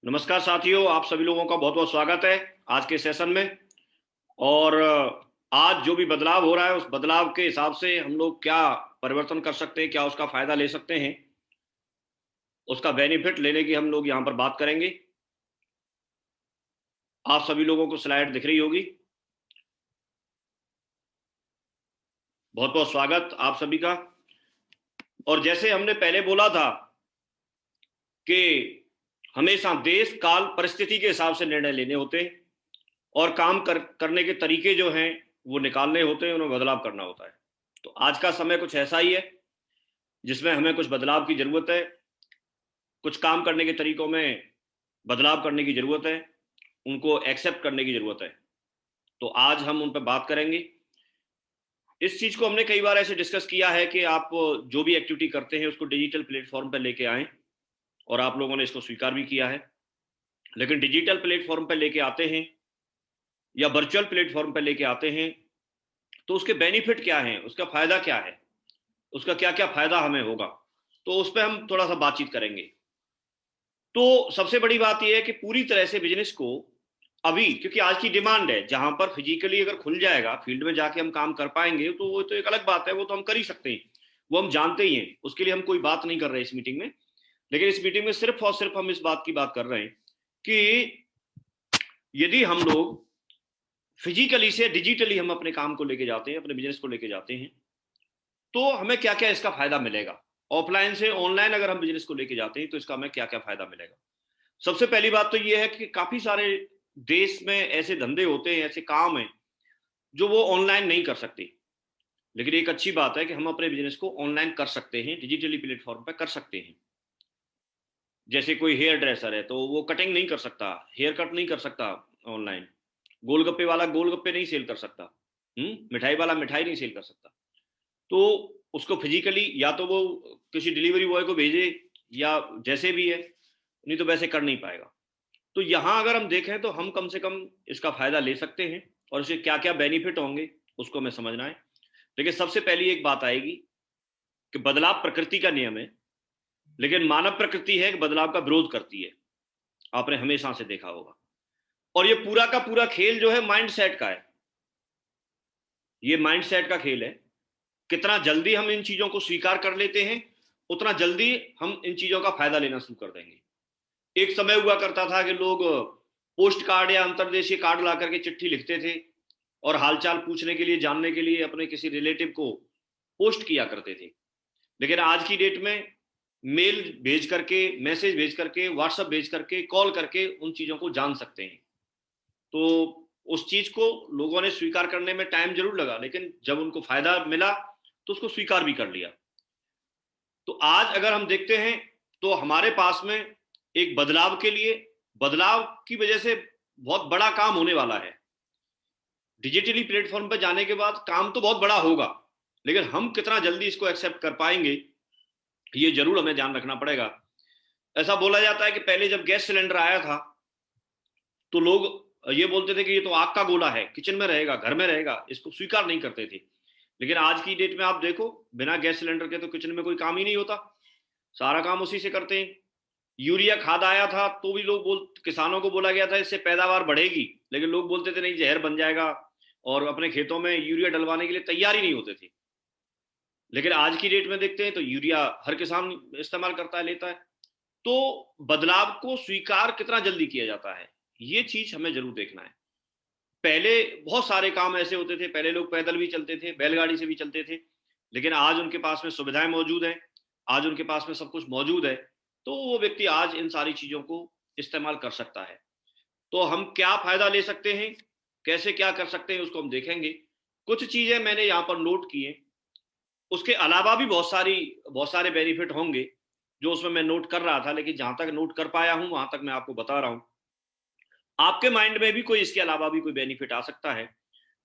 नमस्कार साथियों, आप सभी लोगों का बहुत बहुत स्वागत है आज के सेशन में। और आज जो भी बदलाव हो रहा है उस बदलाव के हिसाब से हम लोग क्या परिवर्तन कर सकते हैं, क्या उसका फायदा ले सकते हैं, उसका बेनिफिट लेने की हम लोग यहाँ पर बात करेंगे। आप सभी लोगों को स्लाइड दिख रही होगी। बहुत बहुत स्वागत आप सभी का। और जैसे हमने पहले बोला था कि हमेशा देश काल परिस्थिति के हिसाब से निर्णय लेने होते हैं और करने के तरीके जो हैं वो निकालने होते हैं, उन्हें बदलाव करना होता है। तो आज का समय कुछ ऐसा ही है जिसमें हमें कुछ बदलाव की जरूरत है, कुछ काम करने के तरीकों में बदलाव करने की जरूरत है, उनको एक्सेप्ट करने की जरूरत है। तो आज हम उन पर बात करेंगे। इस चीज को हमने कई बार ऐसे डिस्कस किया है कि आप जो भी एक्टिविटी करते हैं उसको डिजिटल प्लेटफॉर्म पर लेके आएं, और आप लोगों ने इसको स्वीकार भी किया है। लेकिन डिजिटल प्लेटफॉर्म पर लेके आते हैं या वर्चुअल प्लेटफॉर्म पर लेके आते हैं तो उसके बेनिफिट क्या हैं, उसका फायदा क्या है, उसका क्या क्या फायदा हमें होगा, तो उस पर हम थोड़ा सा बातचीत करेंगे। तो सबसे बड़ी बात यह है कि पूरी तरह से बिजनेस को अभी, क्योंकि आज की डिमांड है, जहां पर फिजिकली अगर खुल जाएगा, फील्ड में जाके हम काम कर पाएंगे तो वो तो एक अलग बात है, वो तो हम कर ही सकते हैं, वो हम जानते ही हैं, उसके लिए हम कोई बात नहीं कर रहे इस मीटिंग में। लेकिन इस मीटिंग में सिर्फ और सिर्फ हम इस बात की बात कर रहे हैं कि यदि हम लोग फिजिकली से डिजिटली हम अपने काम को लेके जाते हैं, अपने बिजनेस को लेके जाते हैं, तो हमें क्या क्या इसका फायदा मिलेगा। ऑफलाइन से ऑनलाइन अगर हम बिजनेस को लेके जाते हैं तो इसका हमें क्या क्या फायदा मिलेगा। सबसे पहली बात तो ये है कि काफी सारे देश में ऐसे धंधे होते हैं, ऐसे काम हैं जो वो ऑनलाइन नहीं कर सकते। लेकिन एक अच्छी बात है कि हम अपने बिजनेस को ऑनलाइन कर सकते हैं, डिजिटली प्लेटफॉर्म पर कर सकते हैं। जैसे कोई हेयर ड्रेसर है तो वो कटिंग नहीं कर सकता, हेयर कट नहीं कर सकता ऑनलाइन। गोलगप्पे वाला गोलगप्पे नहीं सेल कर सकता, मिठाई वाला मिठाई नहीं सेल कर सकता। तो उसको फिजिकली या तो वो किसी डिलीवरी बॉय को भेजे या जैसे भी है, नहीं तो वैसे कर नहीं पाएगा। तो यहाँ अगर हम देखें तो हम कम से कम इसका फायदा ले सकते हैं, और इसके क्या क्या बेनिफिट होंगे उसको हमें समझना है। लेकिन सबसे पहली एक बात आएगी कि बदलाव प्रकृति का नियम है, लेकिन मानव प्रकृति है कि बदलाव का विरोध करती है। आपने हमेशा से देखा होगा। और ये पूरा का पूरा खेल जो है माइंड सेट का है, ये माइंड सेट का खेल है। कितना जल्दी हम इन चीजों को स्वीकार कर लेते हैं, उतना जल्दी हम इन चीजों का फायदा लेना शुरू कर देंगे। एक समय हुआ करता था कि लोग पोस्ट कार्ड या अंतरदेशीय कार्ड ला करके चिट्ठी लिखते थे और हालचाल पूछने के लिए, जानने के लिए अपने किसी रिलेटिव को पोस्ट किया करते थे। लेकिन आज की डेट में मेल भेज करके, मैसेज भेज करके, व्हाट्सएप भेज करके, कॉल करके उन चीजों को जान सकते हैं। तो उस चीज को लोगों ने स्वीकार करने में टाइम जरूर लगा, लेकिन जब उनको फायदा मिला तो उसको स्वीकार भी कर लिया। तो आज अगर हम देखते हैं तो हमारे पास में एक बदलाव के लिए, बदलाव की वजह से बहुत बड़ा काम होने वाला है। डिजिटली प्लेटफॉर्म पर जाने के बाद काम तो बहुत बड़ा होगा, लेकिन हम कितना जल्दी इसको एक्सेप्ट कर पाएंगे ये जरूर हमें ध्यान रखना पड़ेगा। ऐसा बोला जाता है कि पहले जब गैस सिलेंडर आया था तो लोग ये बोलते थे कि ये तो आग का गोला है, किचन में रहेगा, घर में रहेगा, इसको स्वीकार नहीं करते थे। लेकिन आज की डेट में आप देखो, बिना गैस सिलेंडर के तो किचन में कोई काम ही नहीं होता, सारा काम उसी से करते हैं। यूरिया खाद आया था तो भी किसानों को बोला गया था इससे पैदावार बढ़ेगी, लेकिन लोग बोलते थे नहीं, जहर बन जाएगा, और अपने खेतों में यूरिया डलवाने के लिए तैयार ही नहीं होते थे। लेकिन आज की डेट में देखते हैं तो यूरिया हर किसान इस्तेमाल करता है, लेता है। तो बदलाव को स्वीकार कितना जल्दी किया जाता है, ये चीज हमें जरूर देखना है। पहले बहुत सारे काम ऐसे होते थे, पहले लोग पैदल भी चलते थे, बैलगाड़ी से भी चलते थे, लेकिन आज उनके पास में सुविधाएं मौजूद हैं, आज उनके पास में सब कुछ मौजूद है। तो वो व्यक्ति आज इन सारी चीजों को इस्तेमाल कर सकता है। तो हम क्या फायदा ले सकते हैं, कैसे क्या कर सकते हैं, उसको हम देखेंगे। कुछ चीजें मैंने यहाँ पर नोट की हैं, उसके अलावा भी बहुत सारे बेनिफिट होंगे जो उसमें मैं नोट कर रहा था, लेकिन जहां तक नोट कर पाया हूं वहां तक मैं आपको बता रहा हूं। आपके माइंड में भी कोई इसके अलावा भी कोई बेनिफिट आ सकता है,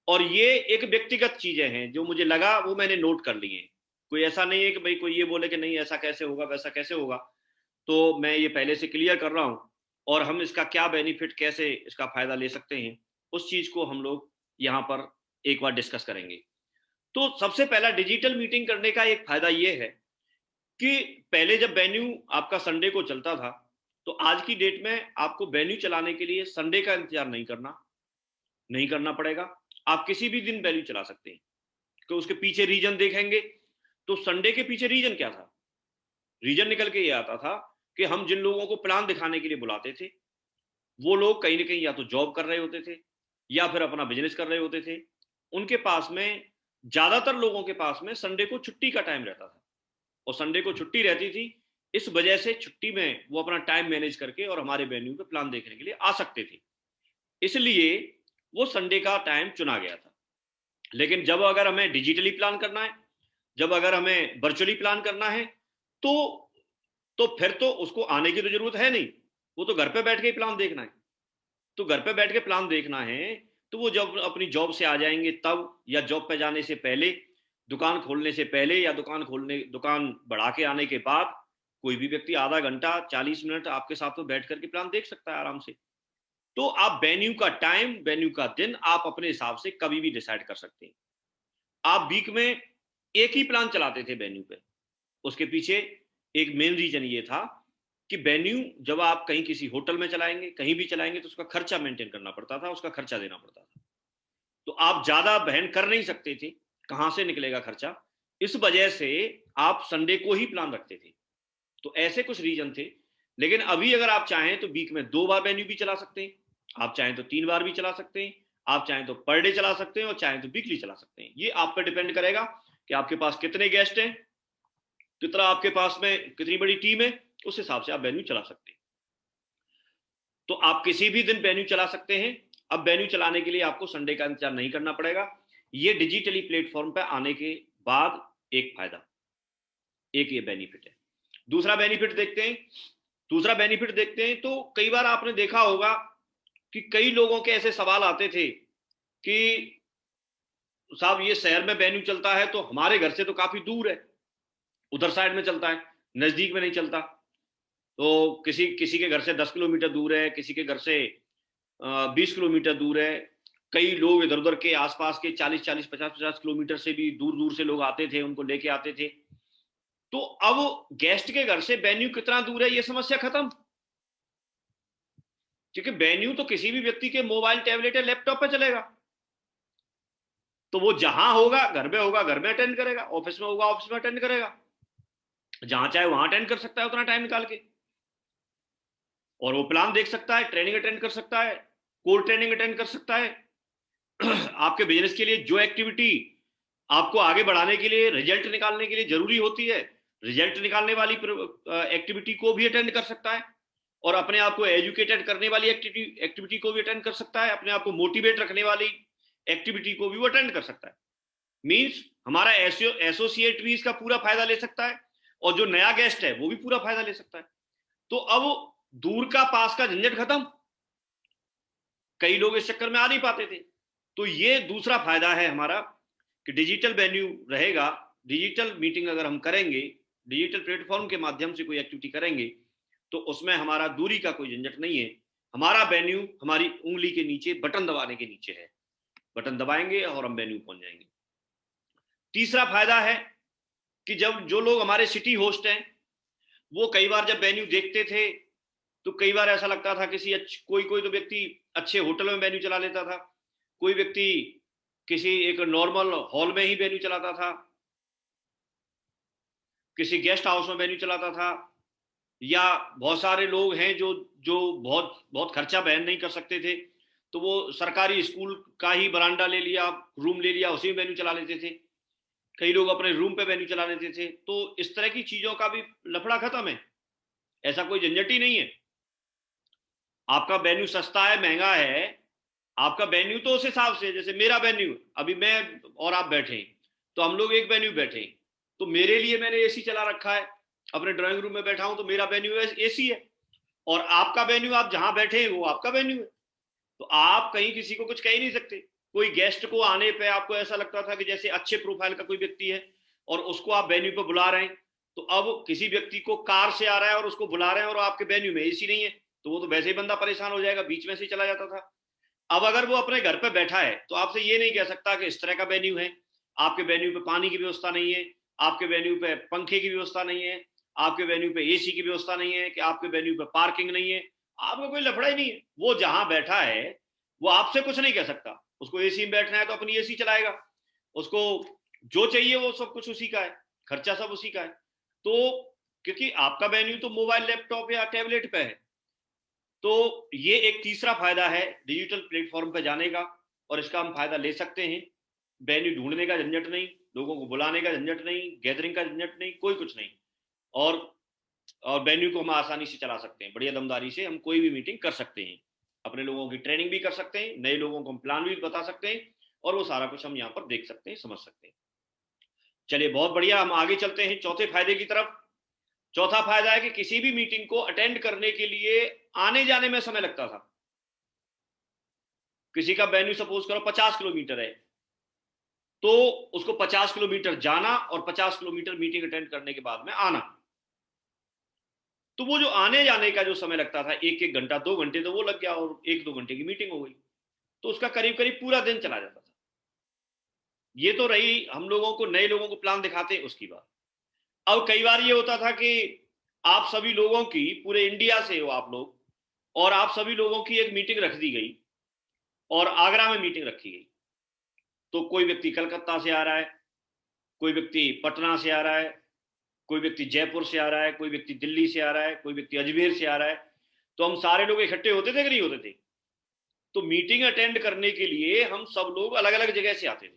और ये एक व्यक्तिगत चीजें हैं जो मुझे लगा वो मैंने नोट कर लिए हैं। कोई ऐसा नहीं है कि भाई कोई ये बोले कि नहीं ऐसा कैसे होगा, वैसा कैसे होगा। तो मैं ये पहले से क्लियर कर रहा हूं, और हम इसका क्या बेनिफिट, कैसे इसका फायदा ले सकते हैं, उस चीज को हम लोग यहाँ पर एक बार डिस्कस करेंगे। तो सबसे पहला डिजिटल मीटिंग करने का एक फायदा ये है कि पहले जब वेन्यू आपका संडे को चलता था तो आज की डेट में आपको वेन्यू चलाने के लिए संडे का इंतजार नहीं करना पड़ेगा। आप किसी भी दिन वेन्यू चला सकते हैं। तो उसके पीछे रीजन देखेंगे तो संडे के पीछे रीजन क्या था? रीजन निकल के ये आता था कि हम जिन लोगों को प्लान दिखाने के लिए बुलाते थे वो लोग कहीं ना कहीं या तो जॉब कर रहे होते थे या फिर अपना बिजनेस कर रहे होते थे। उनके पास में, ज्यादातर लोगों के पास में संडे को छुट्टी का टाइम रहता था और संडे को छुट्टी रहती थी। इस वजह से छुट्टी में वो अपना टाइम मैनेज करके और हमारे वेन्यू पे प्लान देखने के लिए आ सकते थे, इसलिए वो संडे का टाइम चुना गया था। लेकिन जब अगर हमें डिजिटली प्लान करना है, जब अगर हमें वर्चुअली प्लान करना है, तो फिर तो उसको आने की तो जरूरत है नहीं, वो तो घर पे बैठ के ही प्लान देखना है। तो घर पे बैठ के प्लान देखना है तो वो जब अपनी जॉब से आ जाएंगे तब, या जॉब पे जाने से पहले, दुकान खोलने से पहले, या दुकान बढ़ा के आने के बाद कोई भी व्यक्ति आधा घंटा 40 मिनट आपके साथ में बैठ करके प्लान देख सकता है आराम से। तो आप वेन्यू का टाइम, वेन्यू का दिन आप अपने हिसाब से कभी भी डिसाइड कर सकते हैं। आप वीक में एक ही प्लान चलाते थे वेन्यू पे, उसके पीछे एक मेन रीजन ये था कि वेन्यू जब आप कहीं किसी होटल में चलाएंगे, कहीं भी चलाएंगे, तो उसका खर्चा मेंटेन करना पड़ता था, उसका खर्चा देना पड़ता था। तो आप ज्यादा बहन कर नहीं सकते थे, कहां से निकलेगा खर्चा, इस वजह से आप संडे को ही प्लान रखते थे। तो ऐसे कुछ रीजन थे। लेकिन अभी अगर आप चाहें तो वीक में 2 बार वेन्यू भी चला सकते हैं, आप चाहें तो 3 बार भी चला सकते हैं, आप चाहें तो पर डे चला सकते हैं और चाहें तो वीकली चला सकते हैं। ये आप पर डिपेंड करेगा कि आपके पास कितने गेस्ट हैं, कितना आपके पास में कितनी बड़ी टीम है, उस हिसाब से आप वेन्यू चला सकते हैं। तो आप किसी भी दिन वेन्यू चला सकते हैं। अब वेन्यू चलाने के लिए आपको संडे का इंतजार नहीं करना पड़ेगा। ये डिजिटली प्लेटफॉर्म पर आने के बाद एक फायदा, एक ये बेनिफिट है। दूसरा बेनिफिट देखते हैं। तो कई बार आपने देखा होगा कि कई लोगों के ऐसे सवाल आते थे कि साहब ये शहर में वेन्यू चलता है तो हमारे घर से तो काफी दूर है, उधर साइड में चलता है, नजदीक में नहीं चलता। तो किसी के घर से 10 किलोमीटर दूर है, किसी के घर से 20 किलोमीटर दूर है। कई लोग इधर उधर के आसपास के 40-40, 50-50 किलोमीटर से भी दूर दूर से लोग आते थे, उनको लेके आते थे। तो अब गेस्ट के घर से वेन्यू कितना दूर है ये समस्या खत्म, क्योंकि वेन्यू तो किसी भी व्यक्ति के मोबाइल, टैबलेट या लैपटॉप पे चलेगा। तो वो जहां होगा घर में अटेंड करेगा, ऑफिस में होगा ऑफिस में अटेंड करेगा, जहां चाहे वहां अटेंड कर सकता है उतना टाइम निकाल के। और वो प्लान देख सकता है, ट्रेनिंग अटेंड कर सकता है, कोर ट्रेनिंग अटेंड कर सकता है। आपके बिजनेस के लिए जो एक्टिविटी आपको आगे बढ़ाने के लिए, रिजल्ट निकालने के लिए जरूरी होती है, रिजल्ट निकालने वाली एक्टिविटी को भी अटेंड कर सकता है। और अपने आप को एजुकेटेड करने वाली एक्टिविटी को भी अटेंड कर सकता है, अपने आप को मोटिवेट रखने वाली एक्टिविटी को भी वो अटेंड कर सकता है। मींस हमारा एसोसिएट भी इसका पूरा फायदा ले सकता है और जो नया गेस्ट है वो भी पूरा फायदा ले सकता है। तो अब दूर का पास का झंझट खत्म, कई लोग इस चक्कर में आ नहीं पाते थे। तो ये दूसरा फायदा है हमारा कि डिजिटल वेन्यू रहेगा। डिजिटल मीटिंग अगर हम करेंगे, डिजिटल प्लेटफॉर्म के माध्यम से कोई एक्टिविटी करेंगे तो उसमें हमारा दूरी का कोई झंझट नहीं है। हमारा वेन्यू हमारी उंगली के नीचे, बटन दबाने के नीचे है, बटन दबाएंगे और हम वेन्यू पहुंच जाएंगे। तीसरा फायदा है कि जब जो लोग हमारे सिटी होस्ट हैं वो कई बार जब वेन्यू देखते थे तो कई बार ऐसा लगता था कोई तो व्यक्ति अच्छे होटल में वेन्यू चला लेता था, कोई व्यक्ति किसी एक नॉर्मल हॉल में ही वेन्यू चलाता था, किसी गेस्ट हाउस में वेन्यू चलाता था, या बहुत सारे लोग हैं जो जो बहुत बहुत खर्चा बहन नहीं कर सकते थे तो वो सरकारी स्कूल का ही बरांडा ले लिया, रूम ले लिया, उसी में वेन्यू चला लेते थे। कई लोग अपने रूम पे वेन्यू चला लेते थे। तो इस तरह की चीजों का भी लफड़ा खत्म है, ऐसा कोई झंझट ही नहीं है। आपका वेन्यू सस्ता है महंगा है, आपका वेन्यू तो उस हिसाब से, जैसे मेरा वेन्यू, अभी मैं और आप बैठे तो हम लोग एक वेन्यू बैठे, तो मेरे लिए मैंने एसी चला रखा है, अपने ड्राइंग रूम में बैठा हूं तो मेरा वेन्यू एसी है, और आपका वेन्यू आप जहां बैठे हैं वो आपका वेन्यू है। तो आप कहीं किसी को कुछ कह ही नहीं सकते। कोई गेस्ट को आने पे आपको ऐसा लगता था कि जैसे अच्छे प्रोफाइल का कोई व्यक्ति है और उसको आप वेन्यू पे बुला रहे हैं, तो अब किसी व्यक्ति को कार से आ रहा है और उसको बुला रहे हैं और आपके वेन्यू में एसी नहीं है, तो वो तो वैसे ही बंदा परेशान हो जाएगा, बीच में से चला जाता था। अब अगर वो अपने घर पे बैठा है तो आपसे ये नहीं कह सकता कि इस तरह का वेन्यू है, आपके वेन्यू पे पानी की व्यवस्था नहीं है, आपके वेन्यू पे पंखे की व्यवस्था नहीं है, आपके वेन्यू पे एसी की व्यवस्था नहीं है, कि आपके वेन्यू पे पार्किंग नहीं है, आपका कोई लफड़ा ही नहीं है। वो जहां बैठा है वो आपसे कुछ नहीं कह सकता। उसको एसी में बैठना है तो अपनी एसी चलाएगा, उसको जो चाहिए वो सब कुछ उसी का है, खर्चा सब उसी का है। तो क्योंकि आपका वेन्यू तो मोबाइल, लैपटॉप या टैबलेट पे है। तो ये एक तीसरा फायदा है डिजिटल प्लेटफॉर्म पे जाने का, और इसका हम फायदा ले सकते हैं। वेन्यू ढूंढने का झंझट नहीं, लोगों को बुलाने का झंझट नहीं, गैदरिंग का झंझट नहीं, कोई कुछ नहीं। और वेन्यू को हम आसानी से चला सकते हैं, बढ़िया दमदारी से हम कोई भी मीटिंग कर सकते हैं, अपने लोगों की ट्रेनिंग भी कर सकते हैं, नए लोगों को हम प्लान भी बता सकते हैं, और वो सारा कुछ हम यहाँ पर देख सकते हैं, समझ सकते हैं। चलिए बहुत बढ़िया, हम आगे चलते हैं चौथे फायदे की तरफ। चौथा फायदा है कि किसी भी मीटिंग को अटेंड करने के लिए आने जाने में समय लगता था। किसी का वेन्यू सपोज करो 50 किलोमीटर है, तो उसको 50 किलोमीटर जाना और 50 किलोमीटर मीटिंग अटेंड करने के बाद में आना। तो वो जो आने जाने का जो समय लगता था, एक एक घंटा 2 घंटे, तो वो लग गया और 1-2 घंटे की मीटिंग हो गई। तो उसका करीब करीब पूरा दिन चला जाता था। ये तो रही हम लोगों को, नए लोगों को प्लान दिखाते हैं उसकी बात। अब कई बार ये होता था कि आप सभी लोगों की, पूरे इंडिया से हो आप लोग, और आप सभी लोगों की एक मीटिंग रख दी गई और आगरा में मीटिंग रखी गई। तो कोई व्यक्ति कलकत्ता से आ रहा है, कोई व्यक्ति पटना से आ रहा है, कोई व्यक्ति जयपुर से आ रहा है, कोई व्यक्ति दिल्ली से आ रहा है, कोई व्यक्ति अजमेर से आ रहा है। तो हम सारे लोग इकट्ठे होते थे कि नहीं होते थे? तो मीटिंग अटेंड करने के लिए हम सब लोग अलग अलग जगह से आते थे।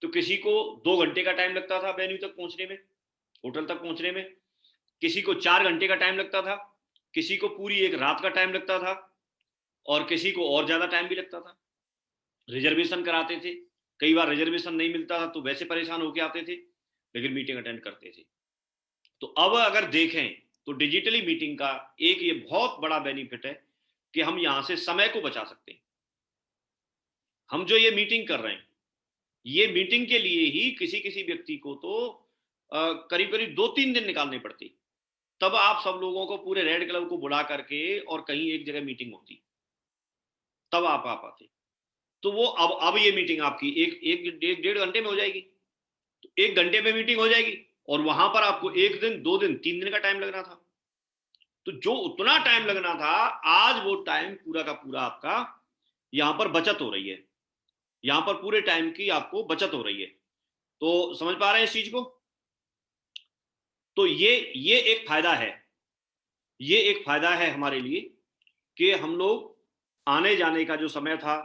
तो किसी को 2 घंटे का टाइम लगता था वेन्यू तक पहुंचने में, होटल तक पहुंचने में, किसी को 4 घंटे का टाइम लगता था, किसी को पूरी एक रात का टाइम लगता था, और किसी को और ज्यादा टाइम भी लगता था। रिजर्वेशन कराते थे, कई बार रिजर्वेशन नहीं मिलता था तो वैसे परेशान होके आते थे, लेकिन मीटिंग अटेंड करते थे। तो अब अगर देखें तो डिजिटली मीटिंग का एक ये बहुत बड़ा बेनिफिट है कि हम यहां से समय को बचा सकते हैं। हम जो ये मीटिंग कर रहे हैं, ये मीटिंग के लिए ही किसी किसी व्यक्ति को तो करीब करीब 2-3 दिन निकालने पड़ते, तब आप सब लोगों को, पूरे रेड क्लब को बुला करके और कहीं एक जगह मीटिंग होती, तब आप आ पाते। तो वो अब ये मीटिंग आपकी एक एक 1.5 घंटे में हो जाएगी। तो 1 घंटे में मीटिंग हो जाएगी, और वहां पर आपको 1 दिन, 2 दिन, 3 दिन का टाइम लगना था। तो जो उतना टाइम लगना था, आज वो टाइम पूरा का पूरा आपका यहां पर बचत हो रही है। यहां पर पूरे टाइम की आपको बचत हो रही है। तो समझ पा रहे हैं इस चीज को? तो ये एक फायदा है, ये एक फायदा है हमारे लिए कि हम लोग आने जाने का जो समय था,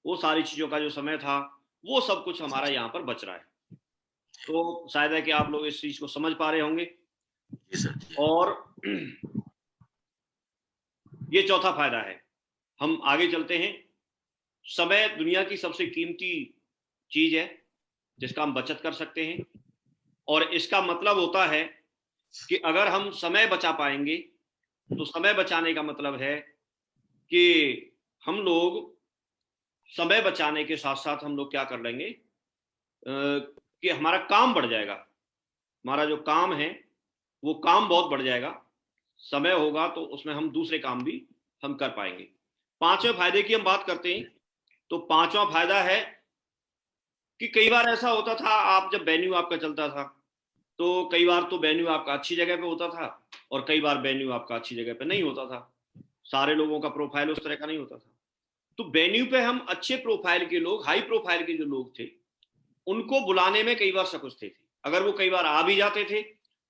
वो सारी चीजों का जो समय था, वो सब कुछ हमारा यहाँ पर बच रहा है। तो शायद है कि आप लोग इस चीज को समझ पा रहे होंगे। और ये चौथा फायदा है। हम आगे चलते हैं। समय दुनिया की सबसे कीमती चीज है जिसका हम बचत कर सकते हैं, और इसका मतलब होता है कि अगर हम समय बचा पाएंगे, तो समय बचाने का मतलब है कि हम लोग समय बचाने के साथ साथ हम लोग क्या कर लेंगे कि हमारा काम बढ़ जाएगा। हमारा जो काम है वो काम बहुत बढ़ जाएगा। समय होगा तो उसमें हम दूसरे काम भी हम कर पाएंगे। पांचवें फायदे की हम बात करते हैं। तो पांचवा फायदा है कि कई बार ऐसा होता था, आप जब वेन्यू आपका चलता था, तो कई बार तो वेन्यू आपका अच्छी जगह पे होता था, और कई बार वेन्यू आपका अच्छी जगह पे नहीं होता था। सारे लोगों का प्रोफाइल उस तरह का नहीं होता था। तो वेन्यू पे हम अच्छे प्रोफाइल के लोग, हाई प्रोफाइल के जो लोग थे, उनको बुलाने में कई बार संकोचते थे। अगर वो कई बार आ भी जाते थे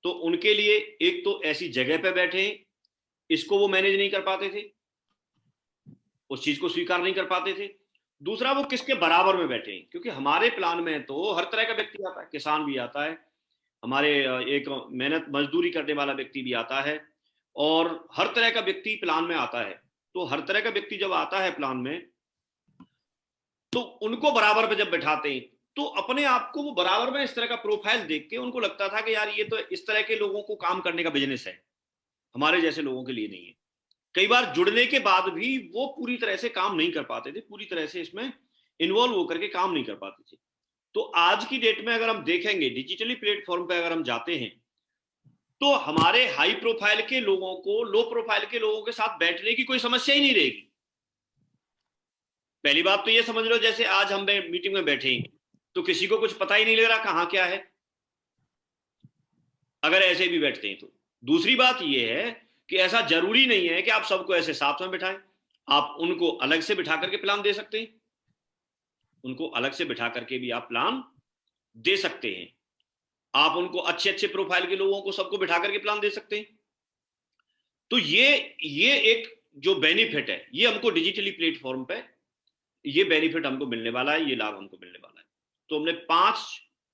तो उनके लिए एक तो ऐसी जगह पे बैठे, इसको वो मैनेज नहीं कर पाते थे, उस चीज को स्वीकार नहीं कर पाते थे। दूसरा, वो किसके बराबर में बैठे हैं, क्योंकि हमारे प्लान में तो हर तरह का व्यक्ति आता है, किसान भी आता है, हमारे एक मेहनत मजदूरी करने वाला व्यक्ति भी आता है, और हर तरह का व्यक्ति प्लान में आता है। तो हर तरह का व्यक्ति जब आता है प्लान में, तो उनको बराबर पे जब बैठाते हैं, तो अपने आप को वो बराबर में इस तरह का प्रोफाइल देख के उनको लगता था कि यार ये तो इस तरह के लोगों को काम करने का बिजनेस है, हमारे जैसे लोगों के लिए नहीं है। कई बार जुड़ने के बाद भी वो पूरी तरह से काम नहीं कर पाते थे, पूरी तरह से इसमें इन्वॉल्व होकर के काम नहीं कर पाते थे। तो आज की डेट में अगर हम देखेंगे, डिजिटली प्लेटफॉर्म पे अगर हम जाते हैं, तो हमारे हाई प्रोफाइल के लोगों को लो प्रोफाइल के लोगों के साथ बैठने की कोई समस्या ही नहीं रहेगी। पहली बात तो ये समझ लो, जैसे आज हम मीटिंग में बैठे हैं, तो किसी को कुछ पता ही नहीं लग रहा कहाँ क्या है। अगर ऐसे भी बैठते हैं तो। दूसरी बात यह है कि ऐसा जरूरी नहीं है कि आप सबको ऐसे साथ में बिठाएं, आप उनको अलग से बिठा करके प्लान दे सकते हैं, उनको अलग से बिठा करके भी आप प्लान दे सकते हैं। आप उनको अच्छे अच्छे प्रोफाइल के लोगों को सबको बिठा करके प्लान दे सकते हैं। तो ये एक जो बेनिफिट है, ये हमको डिजिटली प्लेटफॉर्म पे ये बेनिफिट हमको मिलने वाला है, ये लाभ हमको मिलने वाला है। तो हमने 5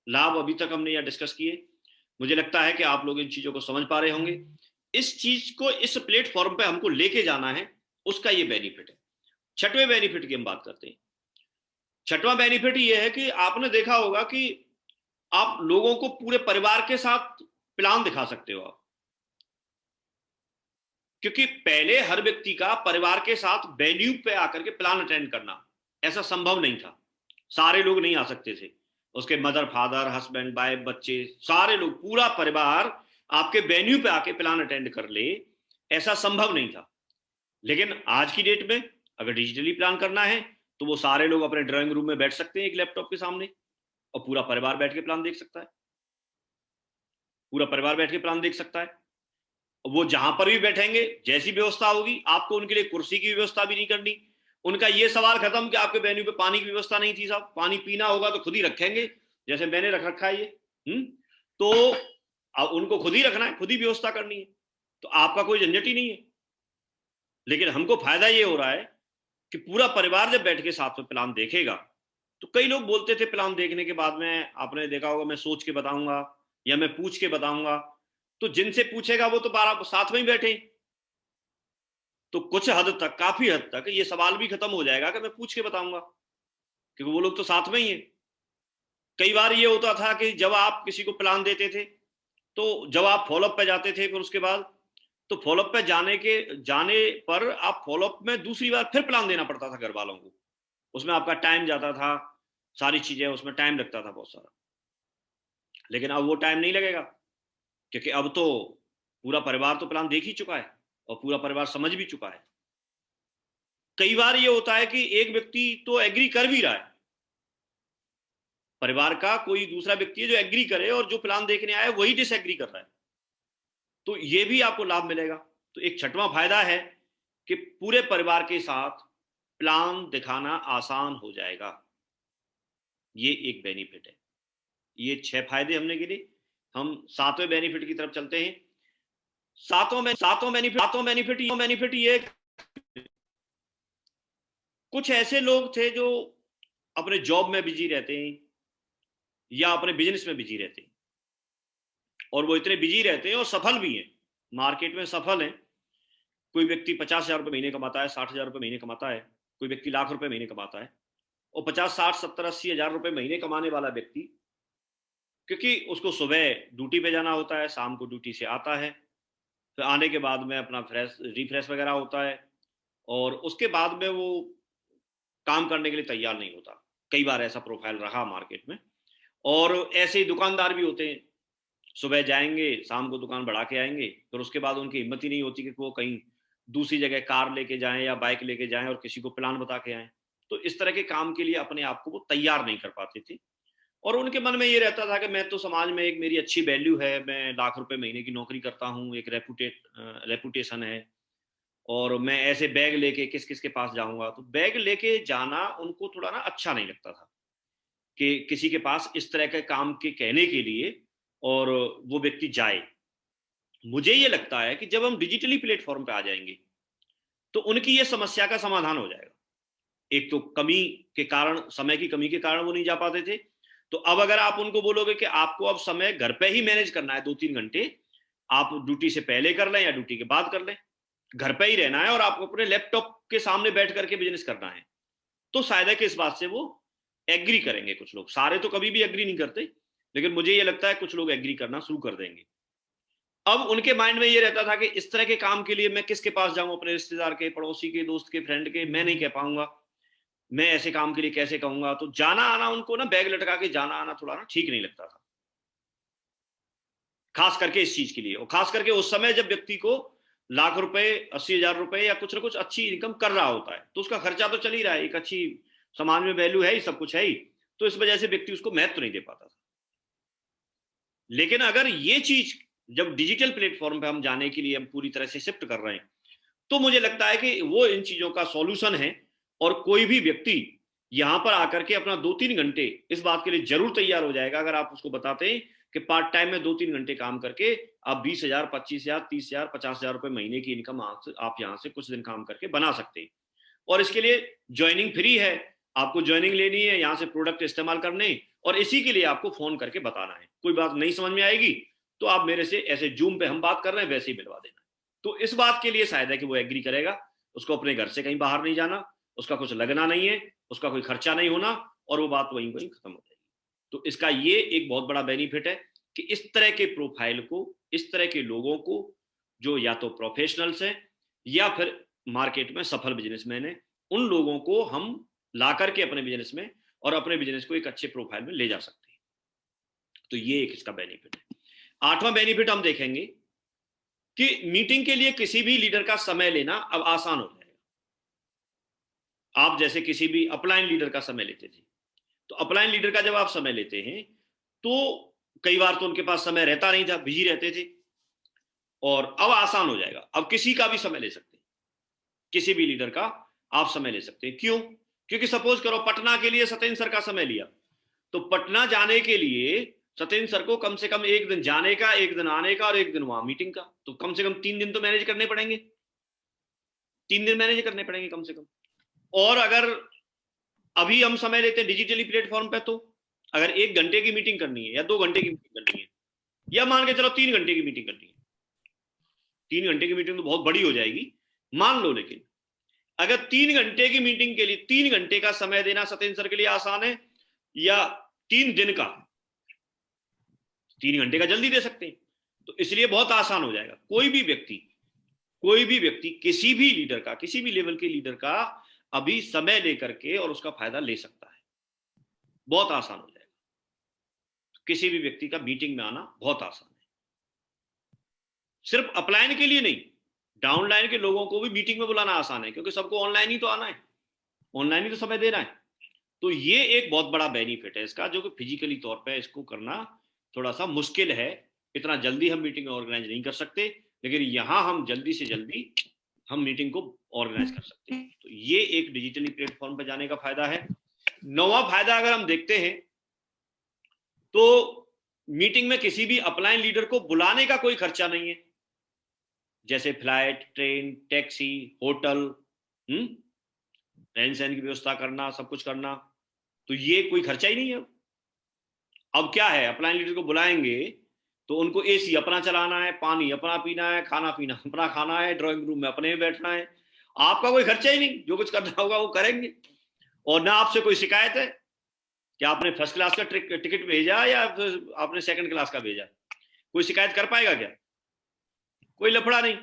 लाभ अभी तक हमने यहाँ डिस्कस किए। मुझे लगता है कि आप लोग इन चीजों को समझ पा रहे होंगे। इस चीज को इस प्लेटफॉर्म पे हमको लेके जाना है, उसका ये बेनिफिट है। छठवें बेनिफिट की हम बात करते हैं। छठवां बेनिफिट ये है कि आपने देखा होगा कि आप लोगों को पूरे परिवार के साथ प्लान दिखा सकते हो आप, क्योंकि पहले हर व्यक्ति का परिवार के साथ वेन्यू पे आकर के प्लान अटेंड करना ऐसा संभव नहीं था। सारे लोग नहीं आ सकते थे, उसके मदर फादर हस्बैंड वाइफ बच्चे सारे लोग पूरा परिवार आपके वेन्यू पे आके प्लान अटेंड कर ले, ऐसा संभव नहीं था। लेकिन आज की डेट में अगर डिजिटली प्लान करना है तो वो सारे लोग अपने ड्राइंग रूम में बैठ सकते हैं एक लैपटॉप के सामने, और पूरा परिवार बैठ के प्लान देख सकता है, पूरा परिवार बैठ के प्लान देख सकता है। वो जहां पर भी बैठेंगे जैसी व्यवस्था होगी, आपको उनके लिए कुर्सी की व्यवस्था भी नहीं करनी। उनका ये सवाल खत्म कि आपके वेन्यू पे पानी की व्यवस्था नहीं थी साहब, पानी पीना होगा तो खुद ही रखेंगे, जैसे मैंने रख रखा है ये। तो अब उनको खुद ही रखना है, खुद ही व्यवस्था करनी है, तो आपका कोई झंझट ही नहीं है। लेकिन हमको फायदा ये हो रहा है कि पूरा परिवार जब बैठ के साथ में प्लान देखेगा, तो कई लोग बोलते थे प्लान देखने के बाद में, आपने देखा होगा, मैं सोच के बताऊंगा या मैं पूछ के बताऊंगा। तो जिनसे पूछेगा वो तो बारह साथ में ही बैठे, तो कुछ हद तक, काफी हद तक ये सवाल भी खत्म हो जाएगा कि मैं पूछ के बताऊंगा, क्योंकि वो लोग तो साथ में ही है। कई बार ये होता था कि जब आप किसी को प्लान देते थे, तो जब आप फॉलोअप पे जाते थे फिर उसके बाद, तो फॉलोअप पे जाने पर आप फॉलोअप में दूसरी बार फिर प्लान देना पड़ता था घर वालों को, उसमें आपका टाइम जाता था, सारी चीजें उसमें टाइम लगता था बहुत सारा। लेकिन अब वो टाइम नहीं लगेगा, क्योंकि अब तो पूरा परिवार तो प्लान देख ही चुका है और पूरा परिवार समझ भी चुका है। कई बार ये होता है कि एक व्यक्ति तो एग्री कर भी रहा है, परिवार का कोई दूसरा व्यक्ति है जो एग्री करे, और जो प्लान देखने आया वही डिसएग्री कर रहा है, तो ये भी आपको लाभ मिलेगा। तो एक छठवां फायदा है कि पूरे परिवार के साथ प्लान दिखाना आसान हो जाएगा, ये एक बेनिफिट है। ये 6 फायदे हमने गिने। हम 7वें बेनिफिट की तरफ चलते हैं। सातों बेनिफिट ये, कुछ ऐसे लोग थे जो अपने जॉब में बिजी रहते हैं या अपने बिजनेस में बिजी रहते हैं, और वो इतने बिजी रहते हैं और सफल भी हैं, मार्केट में सफल हैं। कोई व्यक्ति 50,000 रुपये महीने कमाता है, 60,000 रुपये महीने कमाता है, कोई व्यक्ति लाख रुपए महीने कमाता है, और 50, 60, 70, 80,000 रुपये महीने कमाने वाला व्यक्ति, क्योंकि उसको सुबह ड्यूटी पे जाना होता है, शाम को ड्यूटी से आता है, फिर आने के बाद में अपना रिफ्रेश वगैरह होता है, और उसके बाद में वो काम करने के लिए तैयार नहीं होता। कई बार ऐसा प्रोफाइल रहा मार्केट में। और ऐसे ही दुकानदार भी होते हैं, सुबह जाएंगे, शाम को दुकान बढ़ा के आएंगे, फिर उसके बाद उनकी हिम्मत ही नहीं होती कि वो कहीं दूसरी जगह कार लेके जाएं या बाइक लेके जाएं और किसी को प्लान बता के आएं। तो इस तरह के काम के लिए अपने आप को वो तैयार नहीं कर पाते थे, और उनके मन में ये रहता था कि मैं तो समाज में एक मेरी अच्छी वैल्यू है, मैं लाख रुपए महीने की नौकरी करता हूँ, एक रेपुटेशन है, और मैं ऐसे बैग लेके किस किस के पास जाऊंगा। तो बैग लेके जाना उनको थोड़ा ना अच्छा नहीं लगता था कि किसी के पास इस तरह के काम के कहने के लिए और वो व्यक्ति जाए। मुझे ये लगता है कि जब हम डिजिटली प्लेटफॉर्म पे आ जाएंगे तो उनकी ये समस्या का समाधान हो जाएगा। एक तो कमी के कारण, समय की कमी के कारण वो नहीं जा पाते थे, तो अब अगर आप उनको बोलोगे कि आपको अब समय घर पे ही मैनेज करना है 2-3 घंटे, आप ड्यूटी से पहले कर लें या ड्यूटी के बाद कर लें, घर पे ही रहना है और आपको अपने लैपटॉप के सामने बैठ करके बिजनेस करना है, तो शायद है कि इस बात से वो एग्री करेंगे। कुछ लोग, सारे तो कभी भी एग्री नहीं करते, लेकिन मुझे ये लगता है कुछ लोग एग्री करना शुरू कर देंगे। अब उनके माइंड में ये रहता था कि इस तरह के काम के लिए मैं किसके पास जाऊं, अपने रिश्तेदार के, पड़ोसी के, दोस्त के, फ्रेंड के, मैं नहीं कह पाऊंगा, मैं ऐसे काम के लिए कैसे कहूंगा। तो जाना आना उनको ना, बैग लटका के जाना आना थोड़ा ना ठीक नहीं लगता था, खास करके इस चीज के लिए, और खास करके उस समय जब व्यक्ति को लाख रुपए, 80,000 रुपए या कुछ ना कुछ अच्छी इनकम कर रहा होता है, तो उसका खर्चा तो चल ही रहा है, एक अच्छी समाज में वैल्यू है ही, सब कुछ है ही, तो इस वजह से व्यक्ति उसको महत्व नहीं दे पाता था। लेकिन अगर ये चीज जब डिजिटल प्लेटफॉर्म पे हम जाने के लिए हम पूरी तरह से शिफ्ट कर रहे हैं, तो मुझे लगता है कि वो इन चीजों का सॉल्यूशन है। और कोई भी व्यक्ति यहां पर आकर के अपना 2-3 घंटे इस बात के लिए जरूर तैयार हो जाएगा अगर आप उसको बताते हैं कि पार्ट टाइम में 2-3 घंटे काम करके आप 20,000, 25,000, 30,000, 50,000 रुपए महीने की इनकम आप यहाँ से कुछ दिन काम करके बना सकते हैं। और इसके लिए ज्वाइनिंग फ्री है, आपको ज्वाइनिंग लेनी है, यहाँ से प्रोडक्ट इस्तेमाल करने, और इसी के लिए आपको फोन करके बताना है। कोई बात नहीं समझ में आएगी तो आप मेरे से ऐसे जूम पे हम बात कर रहे हैं वैसे ही मिलवा देना। तो इस बात के लिए शायद है कि वो एग्री करेगा, उसको अपने घर से कहीं बाहर नहीं जाना, उसका कुछ लगना नहीं है, उसका कोई खर्चा नहीं होना, और वो बात वहीं वहीं खत्म हो जाएगी। तो इसका ये एक बहुत बड़ा बेनिफिट है कि इस तरह के प्रोफाइल को, इस तरह के लोगों को जो या तो प्रोफेशनल्स हैं या फिर मार्केट में सफल बिजनेसमैन है, उन लोगों को हम ला करके अपने बिजनेस में और अपने बिजनेस को एक अच्छे प्रोफाइल में ले जा सकते हैं। तो ये एक इसका बेनिफिट है। 8वां बेनिफिट हम देखेंगे कि मीटिंग के लिए किसी भी लीडर का समय लेना अब आसान हो जाएगा। आप जैसे किसी भी अपलाइन लीडर का समय लेते थे, तो अपलाइन लीडर का जब आप समय लेते हैं तो कई बार तो उनके पास समय रहता नहीं था, बिजी रहते थे, और अब आसान हो जाएगा। अब किसी का भी समय ले सकते हैं, किसी भी लीडर का आप समय ले सकते हैं। क्यों? क्योंकि सपोज करो पटना के लिए सत्येंद्र सर का समय लिया, तो पटना जाने के लिए सत्येंद्र सर को कम से कम 1 दिन जाने का, 1 दिन आने का और 1 दिन वहां मीटिंग का, तो कम से कम 3 दिन तो मैनेज करने पड़ेंगे, 3 दिन मैनेज करने पड़ेंगे कम से कम। और अगर अभी हम समय लेते हैं डिजिटली प्लेटफॉर्म पे, तो अगर 1 घंटे की मीटिंग करनी है या 2 घंटे की मीटिंग करनी है, या मान के चलो 3 घंटे की मीटिंग करनी है, 3 घंटे की मीटिंग तो बहुत बड़ी हो जाएगी मान लो, लेकिन अगर 3 घंटे की मीटिंग के लिए 3 घंटे का समय देना सत्येंद्र सर के लिए आसान है, या 3 दिन का, 3 घंटे का जल्दी दे सकते हैं, तो इसलिए बहुत आसान हो जाएगा। कोई भी व्यक्ति किसी भी लीडर का, किसी भी लेवल के लीडर का अभी समय लेकर के और उसका फायदा ले सकता है, बहुत आसान हो जाएगा। किसी भी व्यक्ति का मीटिंग में आना बहुत आसान है। सिर्फ अपलाइन के लिए नहीं, डाउनलाइन के लोगों को भी मीटिंग में बुलाना आसान है, क्योंकि सबको ऑनलाइन ही तो आना है, ऑनलाइन ही तो समय देना है। तो ये एक बहुत बड़ा बेनिफिट है इसका, जो कि फिजिकली तौर पे इसको करना थोड़ा सा मुश्किल है, इतना जल्दी हम मीटिंग ऑर्गेनाइज नहीं कर सकते, लेकिन यहां हम जल्दी से जल्दी हम मीटिंग को ऑर्गेनाइज कर सकते हैं। तो ये एक डिजिटली प्लेटफॉर्म पर जाने का फायदा है। 9वां फायदा अगर हम देखते हैं तो मीटिंग में किसी भी अपलाइन लीडर को बुलाने का कोई खर्चा नहीं है, जैसे फ्लाइट, ट्रेन, टैक्सी, होटल, रहन सहन की व्यवस्था करना, सब कुछ करना, तो ये कोई खर्चा ही नहीं है। अब क्या है, अपलाइन लीडर को बुलाएंगे तो उनको एसी अपना चलाना है, पानी अपना पीना है, खाना पीना अपना खाना है, ड्राइंग रूम में अपने में बैठना है, आपका कोई खर्चा ही नहीं, जो कुछ करना होगा वो करेंगे। और ना आपसे कोई शिकायत है कि आपने फर्स्ट क्लास का टिकट भेजा या आपने सेकंड क्लास का भेजा, कोई शिकायत कर पाएगा क्या? कोई लफड़ा नहीं।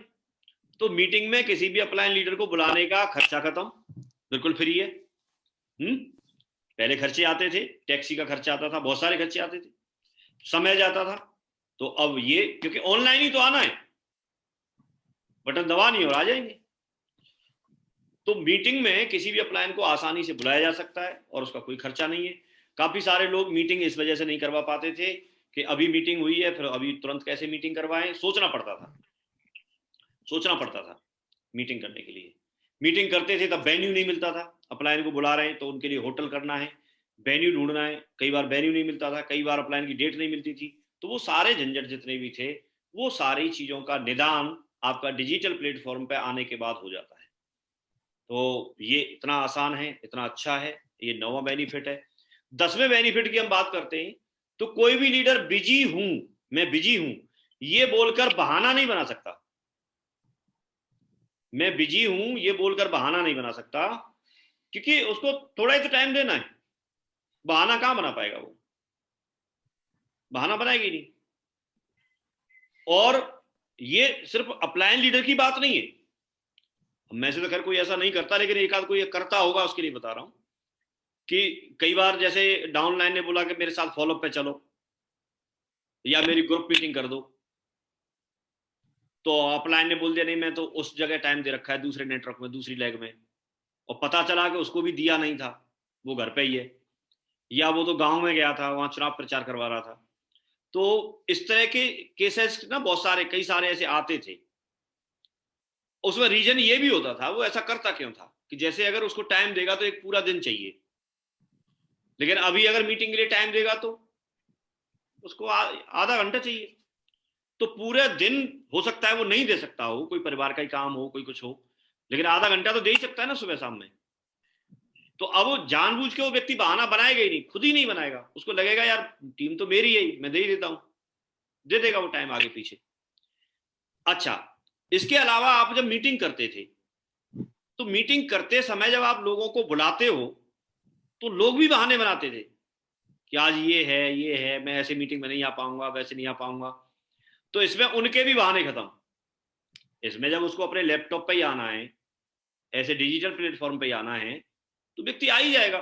तो मीटिंग में किसी भी अपलाइन लीडर को बुलाने का खर्चा खत्म, बिल्कुल फ्री है। पहले खर्चे आते थे, टैक्सी का खर्चा आता था, बहुत सारे खर्चे आते थे, समय जाता था। तो अब ये क्योंकि ऑनलाइन ही तो आना है, बटन दबानी और आ जाएंगे। तो मीटिंग में किसी भी अपलाइन को आसानी से बुलाया जा सकता है और उसका कोई खर्चा नहीं है। काफी सारे लोग मीटिंग इस वजह से नहीं करवा पाते थे कि अभी मीटिंग हुई है, फिर अभी तुरंत कैसे मीटिंग करवाएं, सोचना पड़ता था मीटिंग करने के लिए। मीटिंग करते थे तब वेन्यू नहीं मिलता था, अपलाइन को बुला रहे हैं तो उनके लिए होटल करना है, वेन्यू ढूंढना है, कई बार वेन्यू नहीं मिलता था, कई बार अपलाइन की डेट नहीं मिलती थी। तो वो सारे झंझट जितने भी थे, वो सारी चीजों का निदान आपका डिजिटल प्लेटफॉर्म पे आने के बाद हो जाता है। तो ये इतना आसान है, इतना अच्छा है, ये 9वां बेनिफिट है। 10वें बेनिफिट की हम बात करते हैं तो कोई भी लीडर बिजी हूं, मैं बिजी हूं, ये बोलकर बहाना नहीं बना सकता। मैं बिजी हूं ये बोलकर बहाना नहीं बना सकता, क्योंकि उसको थोड़ा ही तो टाइम देना है। बहाना कहां बना पाएगा, वो बहाना बनाएगी नहीं। और ये सिर्फ अपलाइन लीडर की बात नहीं है, मैं से तो खैर कोई ऐसा नहीं करता, लेकिन एक आध कोई करता होगा, उसके लिए बता रहा हूं कि कई बार जैसे डाउनलाइन ने बोला कि मेरे साथ फॉलोअप पे चलो या मेरी ग्रुप मीटिंग कर दो, तो अपलाइन ने बोल दिया नहीं मैं तो उस जगह टाइम दे रखा है दूसरे नेटवर्क में, दूसरी लैग में, और पता चला कि उसको भी दिया नहीं था, वो घर पे ही है, या वो तो गांव में गया था, वहां चुनाव प्रचार करवा रहा था। तो इस तरह के केसेस ना बहुत सारे, कई सारे ऐसे आते थे। उसमें रीजन ये भी होता था, वो ऐसा करता क्यों था कि जैसे अगर उसको टाइम देगा तो एक पूरा दिन चाहिए, लेकिन अभी अगर मीटिंग के लिए टाइम देगा तो उसको आधा घंटा चाहिए। तो पूरे दिन हो सकता है वो नहीं दे सकता हो, कोई परिवार का ही काम हो, कोई कुछ हो, लेकिन आधा घंटा तो दे ही सकता है ना सुबह शाम में। तो अब वो जानबूझ के वो व्यक्ति बहाना बनाएगा ही नहीं, खुद ही नहीं बनाएगा, उसको लगेगा यार टीम तो मेरी है, मैं दे ही देता हूं, दे देगा वो टाइम आगे पीछे। अच्छा, इसके अलावा आप जब मीटिंग करते थे, तो मीटिंग करते समय जब आप लोगों को बुलाते हो तो लोग भी बहाने बनाते थे कि आज ये है, मैं ऐसे मीटिंग में नहीं आ पाऊंगा, वैसे नहीं आ पाऊंगा। तो इसमें उनके भी बहाने खत्म। इसमें जब उसको अपने लैपटॉप पे ही आना है, ऐसे डिजिटल प्लेटफॉर्म पे ही आना है, तो व्यक्ति आ ही जाएगा।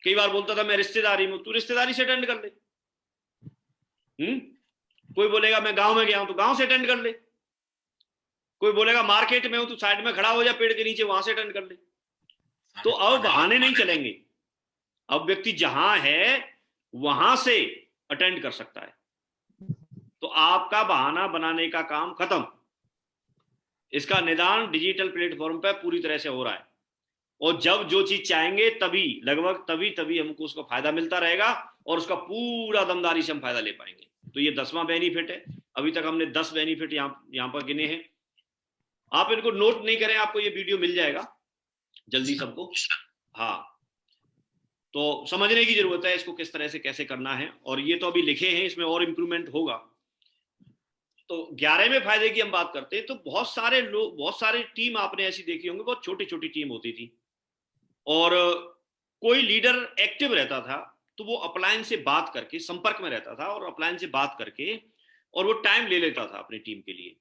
कई बार बोलता था मैं रिश्तेदारी में, तू रिश्तेदारी से अटेंड कर ले। कोई बोलेगा मैं गांव में गया हूं तो गांव से अटेंड कर ले। कोई बोलेगा मार्केट में हूं तो साइड में खड़ा हो जा पेड़ के नीचे, वहां से अटेंड कर ले। तो अब बहाने नहीं चलेंगे, अब व्यक्ति जहां है वहां से अटेंड कर सकता है। तो आपका बहाना बनाने का काम खत्म। इसका निदान डिजिटल प्लेटफॉर्म पर पूरी तरह से हो रहा है, और जब जो चीज चाहेंगे तभी, लगभग तभी तभी हमको उसका फायदा मिलता रहेगा, और उसका पूरा दमदारी से हम फायदा ले पाएंगे। तो ये 10वां बेनिफिट है। अभी तक हमने 10 बेनिफिट यहाँ पर गिने हैं। आप इनको नोट नहीं करें, आपको ये वीडियो मिल जाएगा जल्दी सबको। हाँ, तो समझने की जरूरत है इसको किस तरह से कैसे करना है, और ये तो अभी लिखे हैं, इसमें और इंप्रूवमेंट होगा। तो 11वें फायदे की हम बात करते हैं, तो बहुत सारे लोग, बहुत सारे टीम आपने ऐसी देखी होंगी, बहुत छोटी छोटी टीम होती थी, और कोई लीडर एक्टिव रहता था तो वो अपलाइन से बात करके संपर्क में रहता था, और अपलाइन से बात करके और वो टाइम ले लेता था अपनी टीम के लिए,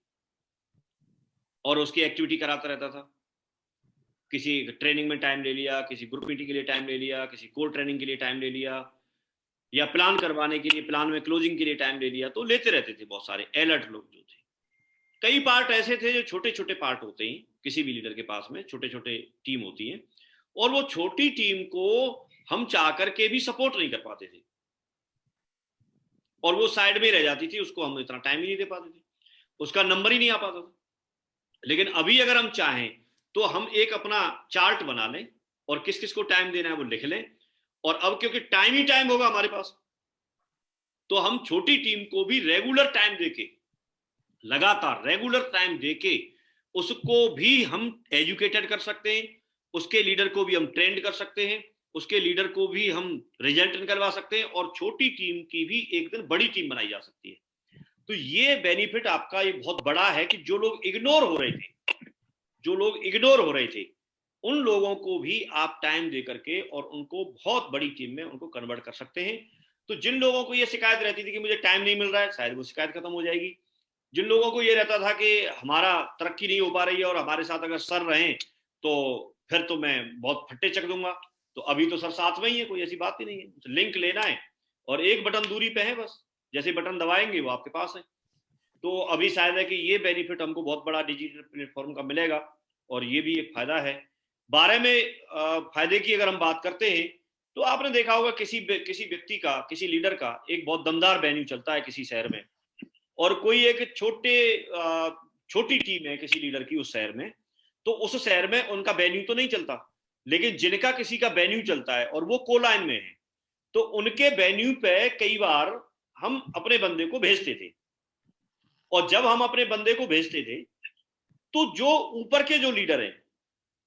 और उसकी एक्टिविटी कराता रहता था। किसी ट्रेनिंग में टाइम ले लिया, किसी ग्रुप मीटिंग के लिए टाइम ले लिया, किसी कोर ट्रेनिंग के लिए टाइम ले लिया, या प्लान करवाने के लिए, प्लान में क्लोजिंग के लिए टाइम ले लिया। तो लेते रहते थे बहुत सारे अलर्ट लोग जो थे। कई पार्ट ऐसे थे जो छोटे छोटे पार्ट होते हैं किसी भी लीडर के पास में, छोटे छोटे टीम होती है, और वो छोटी टीम को हम चाह करके भी सपोर्ट नहीं कर पाते थे, और वो साइड में रह जाती थी, उसको हम इतना टाइम ही नहीं दे पाते थे, उसका नंबर ही नहीं आ पाता था। लेकिन अभी अगर हम चाहें तो हम एक अपना चार्ट बना लें, और किस किस को टाइम देना है वो लिख लें, और अब क्योंकि टाइम ही टाइम होगा हमारे पास, तो हम छोटी टीम को भी रेगुलर टाइम देके, लगातार रेगुलर टाइम देके उसको भी हम एजुकेटेड कर सकते हैं, उसके लीडर को भी हम ट्रेंड कर सकते हैं, उसके लीडर को भी हम रिजल्ट निकलवा सकते हैं, और छोटी टीम की भी एक दिन बड़ी टीम बनाई जा सकती है। तो ये बेनिफिट आपका ये बहुत बड़ा है कि जो लोग इग्नोर हो रहे थे, उन लोगों को भी आप टाइम दे करके और उनको बहुत बड़ी टीम में उनको कन्वर्ट कर सकते हैं। तो जिन लोगों को ये शिकायत रहती थी कि मुझे टाइम नहीं मिल रहा है, शायद वो शिकायत खत्म हो जाएगी। जिन लोगों को ये रहता था कि हमारा तरक्की नहीं हो पा रही है और हमारे साथ अगर सर रहें तो फिर तो मैं बहुत फट्टे चक दूंगा, तो अभी तो सर साथ में ही है, कोई ऐसी बात ही नहीं है, लिंक लेना है और एक बटन दूरी पे है, बस जैसे बटन दबाएंगे वो आपके पास है। तो अभी शायद है कि ये बेनिफिट हमको बहुत बड़ा डिजिटल प्लेटफॉर्म का मिलेगा, और ये भी एक फायदा है। 12वें फायदे की अगर हम बात करते हैं, तो आपने देखा होगा किसी व्यक्ति का, किसी लीडर का एक बहुत दमदार वेन्यू चलता है किसी शहर में, और कोई एक छोटी टीम है किसी लीडर की उस शहर में, तो उस शहर में उनका वेन्यू तो नहीं चलता, लेकिन जिनका किसी का वेन्यू चलता है और वो कोलाइन में है, तो उनके वेन्यू पे कई बार हम अपने बंदे को भेजते थे, और जब हम अपने बंदे को भेजते थे तो जो ऊपर के जो लीडर हैं,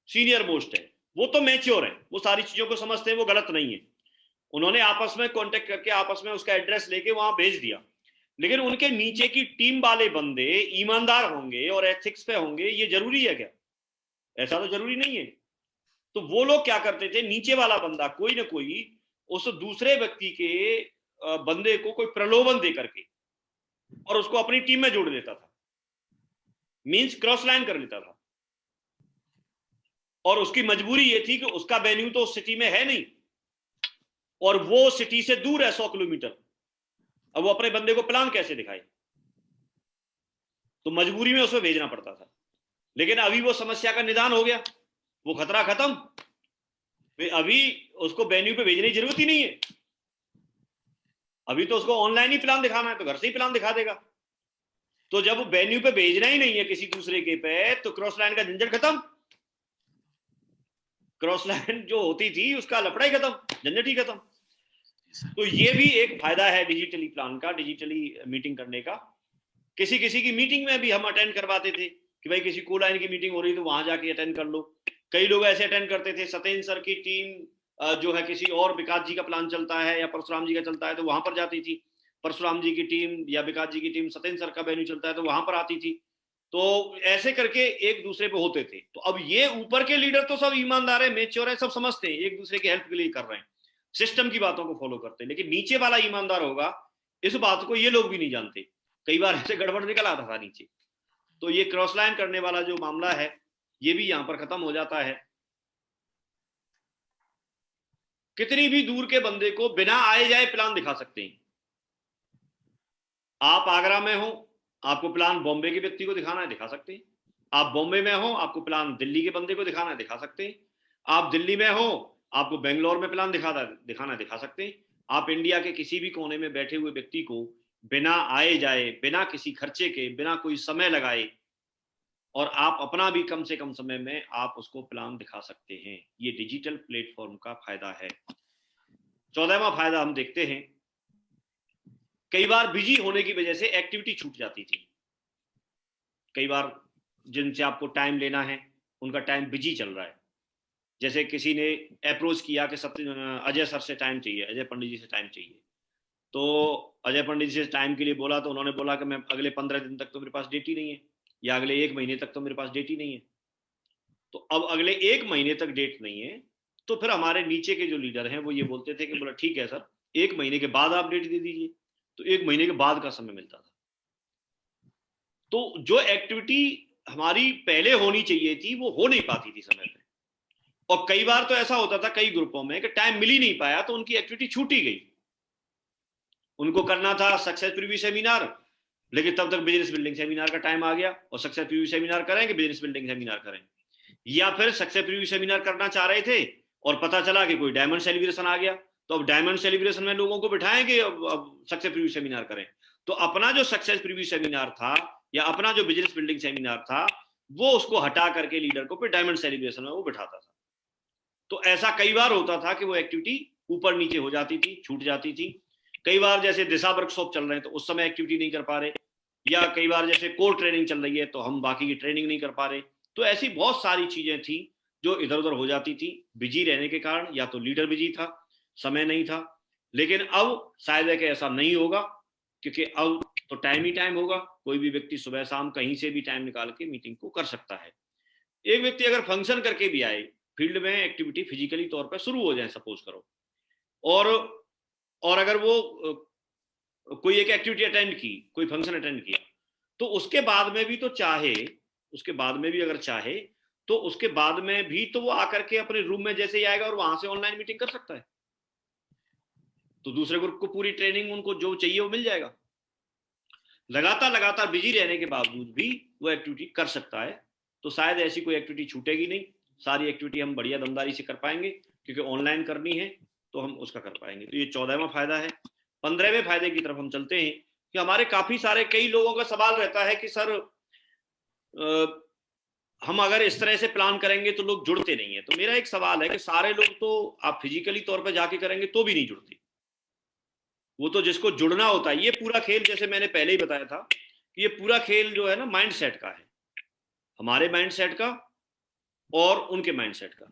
सीनियर मोस्ट है, वो तो मैच्योर है, वो सारी चीजों को समझते हैं, वो गलत नहीं है, उन्होंने आपस में कांटेक्ट करके आपस में उसका एड्रेस लेके वहां भेज दिया। लेकिन उनके नीचे की टीम वाले बंदे ईमानदार होंगे और एथिक्स पे होंगे, ये जरूरी है क्या? ऐसा तो जरूरी नहीं है। तो वो लोग क्या करते थे, नीचे वाला बंदा कोई ना कोई उस दूसरे व्यक्ति के बंदे को कोई प्रलोभन दे करके और उसको अपनी टीम में जोड़ देता था, मींस क्रॉस लाइन कर लेता था, और उसकी मजबूरी ये थी कि उसका वेन्यू तो उस सिटी में है नहीं, और वो सिटी से दूर है 100 किलोमीटर। अब वो अपने बंदे को प्लान कैसे दिखाए? तो मजबूरी में उसमें भेजना पड़ता था। लेकिन अभी वो समस्या का निदान हो गया, वो खतरा खत्म, अभी उसको वेन्यू पे भेजने की जरूरत ही नहीं है। अभी तो उसको ऑनलाइन ही प्लान दिखाना है, तो घर से ही प्लान दिखा देगा। तो जब वेन्यू पे भेजना ही नहीं है किसी दूसरे के पे, तो क्रॉस लाइन का झंझट खत्म। क्रॉस लाइन जो होती थी उसका लफड़ा ही खत्म, झंझट ही खत्म। तो ये भी एक फायदा है डिजिटली प्लान का, डिजिटली मीटिंग करने का। किसी किसी की मीटिंग में भी हम अटेंड करवाते थे कि भाई किसी को लाइन की मीटिंग हो रही तो वहां जाके अटेंड कर लो। कई लोग ऐसे अटेंड करते थे, सत्येंद्र सर की टीम जो है किसी और, विकास जी का प्लान चलता है या परशुराम जी का चलता है तो वहां पर जाती थी, परशुराम जी की टीम या विकास जी की टीम, सत्येंद्र सर का वेन्यू चलता है तो वहां पर आती थी। तो ऐसे करके एक दूसरे पे होते थे। तो अब ये ऊपर के लीडर तो सब ईमानदार है, मेच्योर है, सब समझते हैं, एक दूसरे की हेल्प के लिए कर रहे हैं, सिस्टम की बातों को फॉलो करते हैं। लेकिन नीचे वाला ईमानदार होगा, इस बात को ये लोग भी नहीं जानते। कई बार ऐसे गड़बड़ निकल आता था नीचे। तो ये क्रॉस लाइन करने वाला जो मामला है ये भी यहां पर खत्म हो जाता है। कितनी भी दूर के बंदे को बिना आए जाए प्लान दिखा सकते हैं। आप आगरा में हो, आपको प्लान बॉम्बे के व्यक्ति को दिखाना है, दिखा सकते हैं। आप बॉम्बे में हो, आपको प्लान दिल्ली के बंदे को दिखाना है, दिखा सकते हैं। आप दिल्ली में हो, आपको बेंगलोर में प्लान दिखाना है, दिखा सकते हैं। आप इंडिया के किसी भी कोने में बैठे हुए व्यक्ति को बिना आए जाए, बिना किसी खर्चे के, बिना कोई समय लगाए, और आप अपना भी कम से कम समय में आप उसको प्लान दिखा सकते हैं। ये डिजिटल प्लेटफॉर्म का फायदा है। 14वां फायदा हम देखते हैं, कई बार बिजी होने की वजह से एक्टिविटी छूट जाती थी। कई बार जिनसे आपको टाइम लेना है उनका टाइम बिजी चल रहा है। जैसे किसी ने अप्रोच किया कि अजय सर से टाइम चाहिए, अजय पंडित जी से टाइम चाहिए। तो अजय पंडित जी से टाइम के लिए बोला तो उन्होंने बोला कि मैं अगले 15 दिन तक तो मेरे पास डेट ही नहीं है, या अगले 1 महीने तक तो मेरे पास डेट ही नहीं है। तो अब अगले 1 महीने तक डेट नहीं है, तो फिर हमारे नीचे के जो लीडर हैं वो ये बोलते थे कि बोला ठीक है सर, 1 महीने के बाद आप डेट दे दीजिए। तो 1 महीने के बाद का समय मिलता था। तो जो एक्टिविटी हमारी पहले होनी चाहिए थी वो हो नहीं पाती थी समय पे। और कई बार तो ऐसा होता था कई ग्रुपों में कि टाइम मिल ही नहीं पाया तो उनकी एक्टिविटी छूट ही गई। उनको करना था सक्सेस प्रीव्यू सेमिनार, लेकिन तब तक बिजनेस बिल्डिंग सेमिनार का टाइम आ गया, और सक्सेस प्रीव्यू सेमिनार करेंगे, बिजनेस बिल्डिंग सेमिनार करें। या फिर सक्सेस प्रीव्यू सेमिनार करना चाह रहे थे और पता चला कि कोई डायमंड सेलिब्रेशन आ गया, तो अब डायमंड सेलिब्रेशन में लोगों को बिठाएंगे, अब सक्सेस प्रीव्यू सेमिनार करें। तो अपना जो सक्सेस प्रीव्यू सेमिनार था या अपना जो बिजनेस बिल्डिंग सेमिनार था वो उसको हटा करके लीडर को फिर डायमंड सेलिब्रेशन में वो बिठाता था। तो ऐसा कई बार होता था कि वो एक्टिविटी ऊपर नीचे हो जाती थी, छूट जाती थी। कई बार जैसे दिशा वर्कशॉप चल रहे हैं तो उस समय एक्टिविटी नहीं कर पा रहे, या कई बार जैसे कोर ट्रेनिंग चल रही है तो हम बाकी की ट्रेनिंग नहीं कर पा रहे। तो ऐसी बहुत सारी चीजें थी जो इधर उधर हो जाती थी बिजी रहने के कारण, या तो लीडर बिजी था, समय नहीं था। लेकिन अब शायद है कि ऐसा नहीं होगा, क्योंकि अब तो टाइम ही टाइम होगा। कोई भी व्यक्ति सुबह शाम कहीं से भी टाइम निकाल के मीटिंग को कर सकता है। एक व्यक्ति अगर फंक्शन करके भी आए, फील्ड में एक्टिविटी फिजिकली तौर पर शुरू हो जाए सपोज करो, और अगर वो कोई एक एक्टिविटी अटेंड की, कोई फंक्शन अटेंड किया, तो उसके बाद में भी तो चाहे, उसके बाद में भी अगर चाहे तो उसके बाद में भी तो वो आकर के अपने रूम में जैसे ही आएगा और वहां से ऑनलाइन मीटिंग कर सकता है। तो दूसरे ग्रुप को पूरी ट्रेनिंग उनको जो चाहिए वो मिल जाएगा। लगातार बिजी रहने के बावजूद भी वो एक्टिविटी कर सकता है। तो शायद ऐसी कोई एक्टिविटी छूटेगी नहीं, सारी एक्टिविटी हम बढ़िया दमदारी से कर पाएंगे, क्योंकि ऑनलाइन करनी है तो हम उसका कर पाएंगे। तो ये 14वां फायदा है। 15वें फायदे की तरफ हम चलते हैं कि हमारे काफी सारे कई लोगों का सवाल रहता है कि सर हम अगर इस तरह से प्लान करेंगे तो लोग जुड़ते नहीं है। तो मेरा एक सवाल है कि सारे लोग तो आप फिजिकली तौर पर जाके करेंगे तो भी नहीं जुड़ते। वो तो जिसको जुड़ना होता है, ये पूरा खेल जैसे मैंने पहले ही बताया था कि ये पूरा खेल जो है ना माइंड सेट का है, हमारे माइंड सेट का और उनके माइंड सेट का।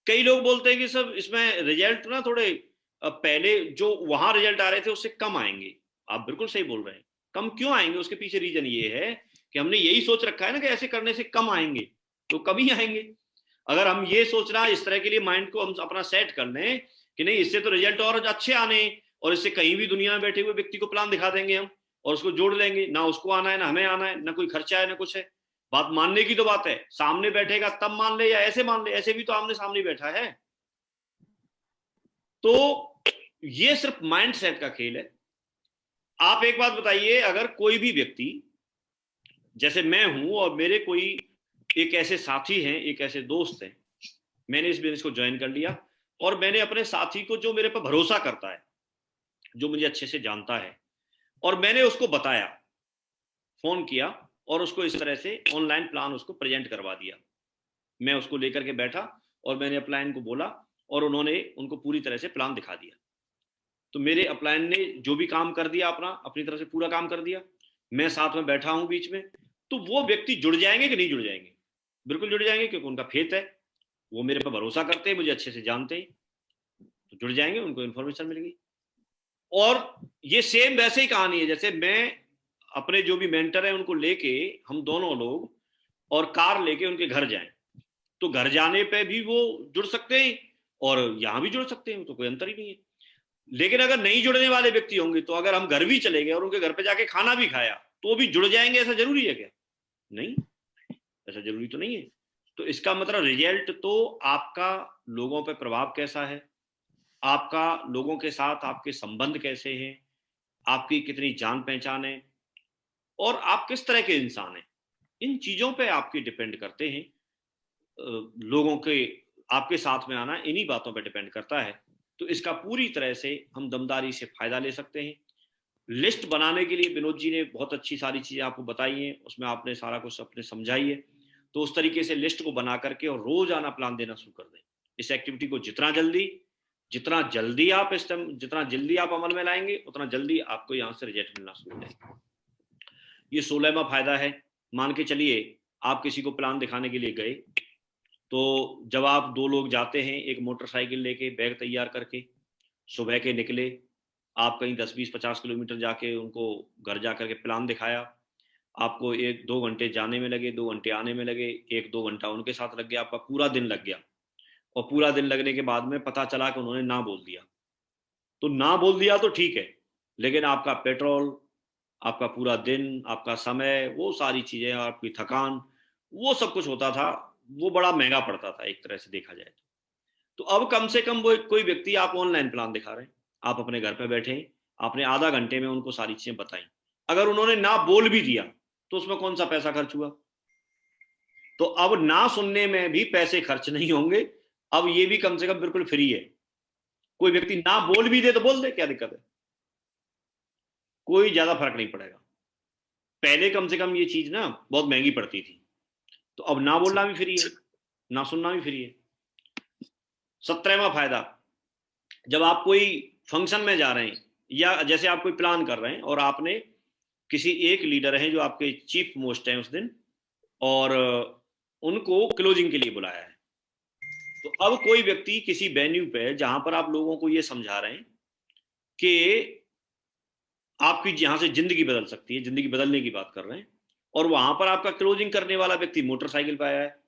कई लोग बोलते हैं कि सब इसमें रिजल्ट ना थोड़े पहले जो वहां रिजल्ट आ रहे थे उससे कम आएंगे। आप बिल्कुल सही बोल रहे हैं। कम क्यों आएंगे? उसके पीछे रीजन ये है कि हमने यही सोच रखा है ना कि ऐसे करने से कम आएंगे, तो कम ही आएंगे। अगर हम ये सोचना इस तरह के लिए माइंड को हम अपना सेट कर लें कि नहीं, इससे तो रिजल्ट और अच्छे आने, और इससे कहीं भी दुनिया में बैठे हुए व्यक्ति को प्लान दिखा देंगे हम और उसको जोड़ लेंगे, ना उसको आना है ना हमें आना है, ना कोई खर्चा है ना कुछ है। बात मानने की तो बात है, सामने बैठेगा तब मान ले या ऐसे मान ले, ऐसे भी तो आमने सामने बैठा है। तो ये सिर्फ माइंड सेट का खेल है। आप एक बात बताइए, अगर कोई भी व्यक्ति, जैसे मैं हूं और मेरे कोई एक ऐसे साथी हैं, एक ऐसे दोस्त हैं, मैंने इस बिजनेस को ज्वाइन कर लिया और मैंने अपने साथी को जो मेरे पर भरोसा करता है जो मुझे अच्छे से जानता है, और मैंने उसको बताया, फोन किया और उसको इस तरह से ऑनलाइन प्लान उसको प्रेजेंट करवा दिया। मैं उसको लेकर के बैठा और मैंने अपलाइन को बोला और उन्होंने उनको पूरी तरह से प्लान दिखा दिया। तो मेरे अपलाइन ने जो भी काम कर दिया अपना, अपनी तरफ से पूरा काम कर दिया, मैं साथ में बैठा हूं बीच में, तो वो व्यक्ति जुड़ जाएंगे कि नहीं जुड़ जाएंगे? बिल्कुल जुड़ जाएंगे, क्योंकि उनका फेथ है, वो मेरे पर भरोसा करते हैं, मुझे अच्छे से जानते हैं, तो जुड़ जाएंगे, उनको इन्फॉर्मेशन मिलेगी। और ये सेम वैसे ही कहानी है जैसे मैं अपने जो भी मेंटर है उनको लेके, हम दोनों लोग और कार लेके उनके घर जाएं, तो घर जाने पे भी वो जुड़ सकते हैं और यहां भी जुड़ सकते हैं, तो कोई अंतर ही नहीं है। लेकिन अगर नहीं जुड़ने वाले व्यक्ति होंगे, तो अगर हम घर भी चले गए और उनके घर पे जाके खाना भी खाया, तो भी जुड़ जाएंगे, ऐसा जरूरी है क्या? नहीं, ऐसा जरूरी तो नहीं है। तो इसका मतलब रिजल्ट तो आपका लोगों पे प्रभाव कैसा है, आपका लोगों के साथ आपके संबंध कैसे हैं, आपकी कितनी जान पहचान है, और आप किस तरह के इंसान हैं, इन चीजों पे आपकी डिपेंड करते हैं। लोगों के आपके साथ में आना इन्हीं बातों पे डिपेंड करता है। तो इसका पूरी तरह से हम दमदारी से फायदा ले सकते हैं। लिस्ट बनाने के लिए विनोद जी ने बहुत अच्छी सारी चीजें आपको बताई हैं, उसमें आपने सारा कुछ अपने समझाई है। तो उस तरीके से लिस्ट को बना करके और रोजाना प्लान देना शुरू कर दें। इस एक्टिविटी को जितना जल्दी आप अमल में लाएंगे, उतना जल्दी आपको यहाँ से रिजल्ट मिलना शुरू हो जाएगा। ये 16वां फायदा है। मान के चलिए आप किसी को प्लान दिखाने के लिए गए, तो जब आप 2 लोग जाते हैं एक मोटरसाइकिल लेके, बैग तैयार करके, सुबह के निकले, आप कहीं 10-20-50 किलोमीटर जाके उनको घर जा करके प्लान दिखाया, आपको 1-2 घंटे जाने में लगे, 2 घंटे आने में लगे, 1-2 घंटा उनके साथ लग गया, आपका पूरा दिन लग गया। और पूरा दिन लगने के बाद में पता चला कि उन्होंने ना बोल दिया, तो ना बोल दिया तो ठीक है, लेकिन आपका पेट्रोल, आपका पूरा दिन, आपका समय, वो सारी चीजें, आपकी थकान, वो सब कुछ होता था, वो बड़ा महंगा पड़ता था एक तरह से देखा जाए तो। अब कम से कम वो कोई व्यक्ति, आप ऑनलाइन प्लान दिखा रहे हैं, आप अपने घर पे बैठे हैं, आपने आधा घंटे में उनको सारी चीजें बताई, अगर उन्होंने ना बोल भी दिया तो उसमें कौन सा पैसा खर्च हुआ? तो अब ना सुनने में भी पैसे खर्च नहीं होंगे, अब ये भी कम से कम बिल्कुल फ्री है। कोई व्यक्ति ना बोल भी दे तो बोल दे, क्या दिक्कत है? कोई ज्यादा फर्क नहीं पड़ेगा। पहले कम से कम ये चीज ना बहुत महंगी पड़ती थी, तो अब ना बोलना भी फ्री है, ना सुनना भी फ्री है। 17वां फायदा, जब आप कोई फंक्शन में जा रहे हैं या जैसे आप कोई प्लान कर रहे हैं और आपने किसी एक लीडर हैं जो आपके चीफ मोस्ट हैं उस दिन, और उनको क्लोजिंग के लिए बुलाया है, तो अब कोई व्यक्ति किसी वेन्यू पे जहां पर आप लोगों को ये समझा रहे हैं कि आपकी यहां से जिंदगी बदल सकती है, जिंदगी बदलने की बात कर रहे हैं, और वहां पर आपका क्लोजिंग करने वाला व्यक्ति मोटरसाइकिल पे आया है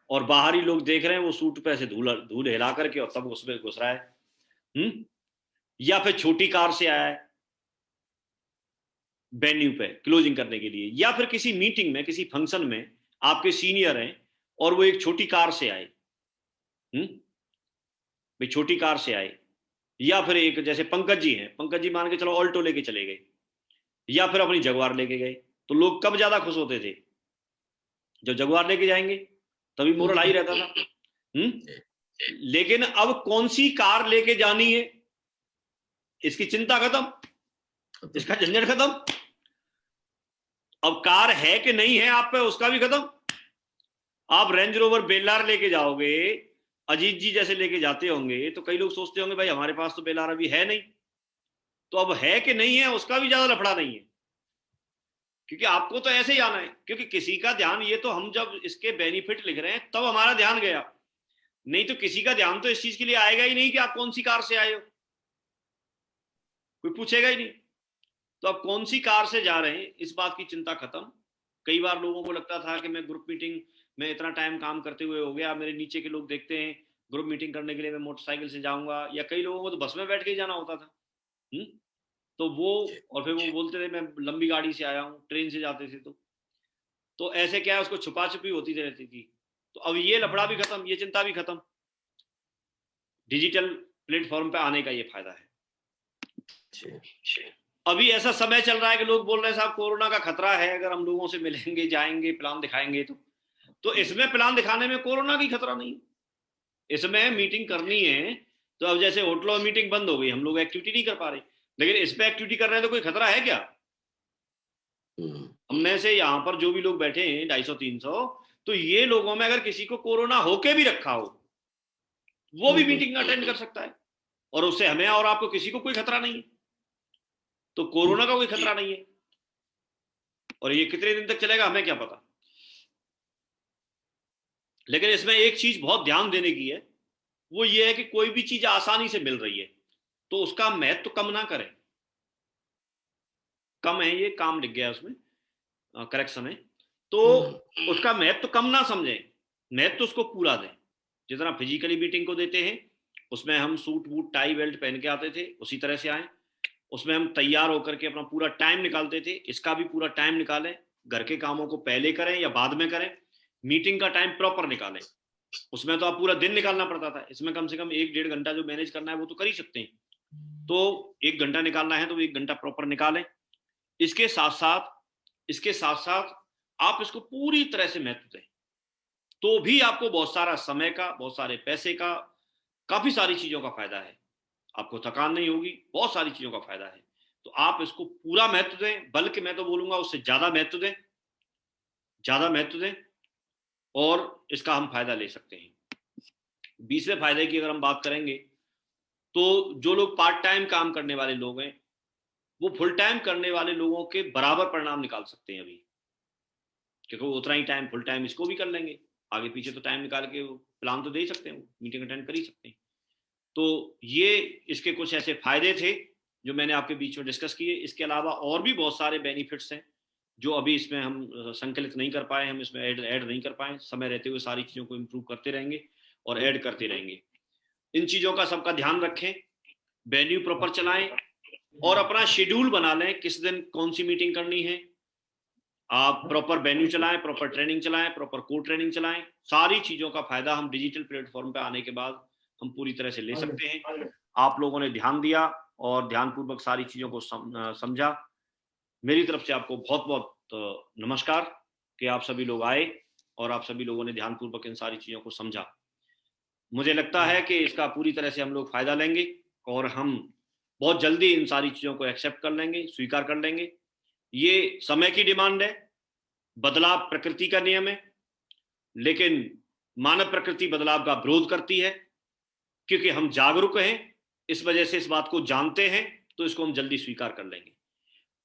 और बाहरी लोग देख रहे हैं वो सूट पे से धूल धूल हिला करके और तब उसमें घुस रहा है। या फिर छोटी कार से आया है वेन्यू पे क्लोजिंग करने के लिए, या फिर किसी मीटिंग में, किसी फंक्शन में आपके सीनियर हैं और वो एक छोटी कार से आए, भाई छोटी कार से आए, या फिर एक जैसे पंकज जी हैं, पंकज जी मान के चलो ऑल्टो लेके चले गए, या फिर अपनी जगुआर लेके गए, तो लोग कब ज्यादा खुश होते थे? जब जगुआर लेके जाएंगे तभी मोरल हाई रहता था। लेकिन अब कौन सी कार लेके जानी है, इसकी चिंता खत्म, इसका झंझट खत्म। अब कार है कि नहीं है आप पे, उसका भी खत्म। आप रेंज रोवर बेलार लेके जाओगे, अजीत जी जैसे लेके जाते होंगे, तो कई लोग सोचते होंगे भाई हमारे पास तो बेलार अभी है नहीं, तो अब है कि नहीं है उसका भी ज्यादा लफड़ा नहीं है, क्योंकि आपको तो ऐसे ही आना है। क्योंकि किसी का ध्यान, ये तो हम जब इसके बेनिफिट लिख रहे हैं तब हमारा ध्यान गया, नहीं तो किसी का ध्यान तो इस चीज के लिए आएगा ही नहीं कि आप कौन सी कार से आए हो, कोई पूछेगा ही नहीं। तो आप कौन सी कार से जा रहे हैं इस बात की चिंता खत्म। कई बार लोगों को लगता था कि मैं ग्रुप मीटिंग में इतना टाइम काम करते हुए हो गया, मेरे नीचे के लोग देखते हैं ग्रुप मीटिंग करने के लिए मैं मोटरसाइकिल से जाऊंगा, या कई लोगों को तो बस में बैठ के ही जाना होता था। तो वो, और फिर वो बोलते थे मैं लंबी गाड़ी से आया हूँ, ट्रेन से जाते थे, तो ऐसे क्या है, उसको छुपा छुपी होती रहती थी। तो अब ये लफड़ा भी खत्म, ये चिंता भी खत्म। डिजिटल प्लेटफॉर्म पे आने का ये फायदा है। अभी ऐसा समय चल रहा है कि लोग बोल रहे हैं साहब कोरोना का खतरा है, अगर हम लोगों से मिलेंगे, जाएंगे, प्लान दिखाएंगे, तो इसमें प्लान दिखाने में कोरोना की खतरा नहीं, इसमें मीटिंग करनी है, तो अब जैसे होटलों में मीटिंग बंद हो गई, हम लोग एक्टिविटी नहीं कर पा रहे, लेकिन इस पे एक्टिविटी कर रहे हैं तो कोई खतरा है क्या? हम में से यहाँ पर जो भी लोग बैठे हैं 250-300, तो ये लोगों में अगर किसी को कोरोना होके भी रखा हो, वो भी मीटिंग अटेंड कर सकता है, और उससे हमें और आपको किसी को कोई खतरा नहीं है। तो कोरोना का कोई खतरा नहीं है, और ये कितने दिन तक चलेगा हमें क्या पता। लेकिन इसमें एक चीज बहुत ध्यान देने की है, वो ये है कि कोई भी चीज आसानी से मिल रही है तो उसका महत्व कम ना करें। कम है, ये काम लिख गया उसमें, करेक्शन है, तो उसका महत्व कम ना समझें, महत्व उसको पूरा दें। जितना फिजिकली मीटिंग को देते हैं, उसमें हम सूट बूट टाई बेल्ट पहन के आते थे, उसी तरह से आए। उसमें हम तैयार होकर के अपना पूरा टाइम निकालते थे, इसका भी पूरा टाइम निकालें। घर के कामों को पहले करें या बाद में करें, मीटिंग का टाइम प्रॉपर निकालें। उसमें तो आप पूरा दिन निकालना पड़ता था, इसमें कम से कम 1-1.5 घंटा जो मैनेज करना है वो तो कर ही सकते हैं। तो 1 घंटा निकालना है तो 1 घंटा प्रॉपर निकालें। इसके साथ साथ आप इसको पूरी तरह से महत्व दें, तो भी आपको बहुत सारा समय का, बहुत सारे पैसे का, काफी सारी चीजों का फायदा है। आपको थकान नहीं होगी, बहुत सारी चीजों का फायदा है। तो आप इसको पूरा महत्व दें, बल्कि मैं तो बोलूंगा उससे ज्यादा महत्व दें, ज्यादा महत्व दें, और इसका हम फायदा ले सकते हैं। 20वें फायदे की अगर हम बात करेंगे, तो जो लोग पार्ट टाइम काम करने वाले लोग हैं, वो फुल टाइम करने वाले लोगों के बराबर परिणाम निकाल सकते हैं अभी, क्योंकि वो उतना ही टाइम फुल टाइम इसको भी कर लेंगे। आगे पीछे तो टाइम निकाल के प्लान तो दे ही सकते हैं, मीटिंग अटेंड कर ही सकते हैं। तो ये इसके कुछ ऐसे फायदे थे जो मैंने आपके बीच में डिस्कस किए। इसके अलावा और भी बहुत सारे बेनिफिट्स हैं जो अभी इसमें हम संकलित नहीं कर पाए, हम इसमें ऐड नहीं कर पाए। समय रहते हुए सारी चीज़ों को इम्प्रूव करते रहेंगे और ऐड करते रहेंगे। इन चीज़ों का सबका ध्यान रखें, वेन्यू प्रॉपर चलाएं, और अपना शेड्यूल बना लें किस दिन कौन सी मीटिंग करनी है। आप प्रॉपर वेन्यू चलाएं, प्रॉपर ट्रेनिंग चलाएं, प्रॉपर कोर ट्रेनिंग चलाएं। सारी चीज़ों का फायदा हम डिजिटल प्लेटफॉर्म पे आने के बाद हम पूरी तरह से ले सकते हैं। आप लोगों ने ध्यान दिया और ध्यानपूर्वक सारी चीज़ों को समझा। मेरी तरफ से आपको बहुत बहुत नमस्कार कि आप सभी लोग आए और आप सभी लोगों ने ध्यानपूर्वक इन सारी चीज़ों को समझा। मुझे लगता है कि इसका पूरी तरह से हम लोग फायदा लेंगे और हम बहुत जल्दी इन सारी चीज़ों को एक्सेप्ट कर लेंगे, स्वीकार कर लेंगे। ये समय की डिमांड है, बदलाव प्रकृति का नियम है, लेकिन मानव प्रकृति बदलाव का विरोध करती है। क्योंकि हम जागरूक हैं, इस वजह से इस बात को जानते हैं, तो इसको हम जल्दी स्वीकार कर लेंगे।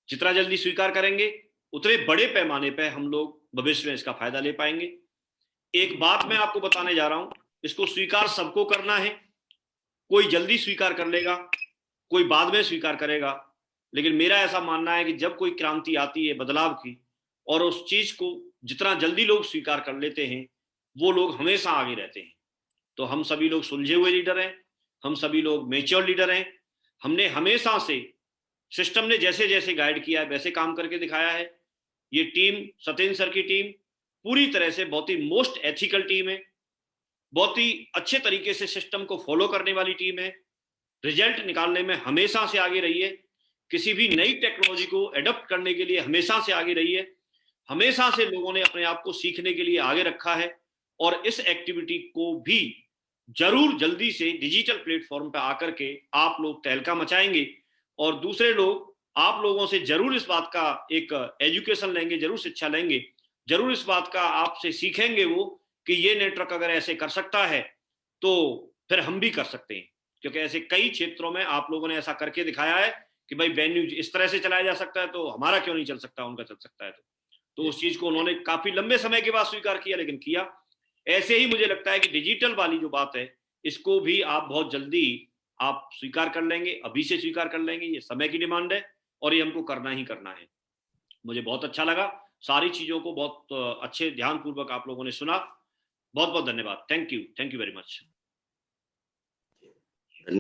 जितना जल्दी स्वीकार करेंगे उतने बड़े पैमाने पर हम लोग भविष्य में इसका फायदा ले पाएंगे। एक बात मैं आपको बताने जा रहा हूं, इसको स्वीकार सबको करना है। कोई जल्दी स्वीकार कर लेगा, कोई बाद में स्वीकार करेगा, लेकिन मेरा ऐसा मानना है कि जब कोई क्रांति आती है बदलाव की, और उस चीज को जितना जल्दी लोग स्वीकार कर लेते हैं, वो लोग हमेशा आगे रहते हैं। तो हम सभी लोग सुलझे हुए लीडर हैं, हम सभी लोग मैच्योर लीडर हैं। हमने हमेशा से, सिस्टम ने जैसे जैसे गाइड किया है वैसे काम करके दिखाया है। ये टीम, सत्येंद्र सर की टीम, पूरी तरह से बहुत ही मोस्ट एथिकल टीम है, बहुत ही अच्छे तरीके से सिस्टम को फॉलो करने वाली टीम है। रिजल्ट निकालने में हमेशा से आगे रही है, किसी भी नई टेक्नोलॉजी को एडॉप्ट करने के लिए हमेशा से आगे रही है। हमेशा से लोगों ने अपने आप को सीखने के लिए आगे रखा है, और इस एक्टिविटी को भी जरूर जल्दी से डिजिटल प्लेटफॉर्म पर आकर के आप लोग तहलका मचाएंगे, और दूसरे लोग आप लोगों से जरूर इस बात का एक एजुकेशन लेंगे, जरूर शिक्षा लेंगे, जरूर इस बात का आपसे सीखेंगे वो कि ये नेटवर्क अगर ऐसे कर सकता है तो फिर हम भी कर सकते हैं। क्योंकि ऐसे कई क्षेत्रों में आप लोगों ने ऐसा करके दिखाया है कि भाई वेन्यू इस तरह से चलाया जा सकता है, तो हमारा क्यों नहीं चल सकता, उनका चल सकता है। तो उस चीज को उन्होंने काफी लंबे समय के बाद स्वीकार किया, लेकिन किया। ऐसे ही मुझे लगता है कि डिजिटल वाली जो बात है, इसको भी आप बहुत जल्दी आप स्वीकार कर लेंगे, अभी से स्वीकार कर लेंगे। ये समय की डिमांड है और ये हमको करना ही करना है। मुझे बहुत अच्छा लगा, सारी चीजों को बहुत अच्छे ध्यानपूर्वक आप लोगों ने सुना। बहुत बहुत धन्यवाद। Thank you very much.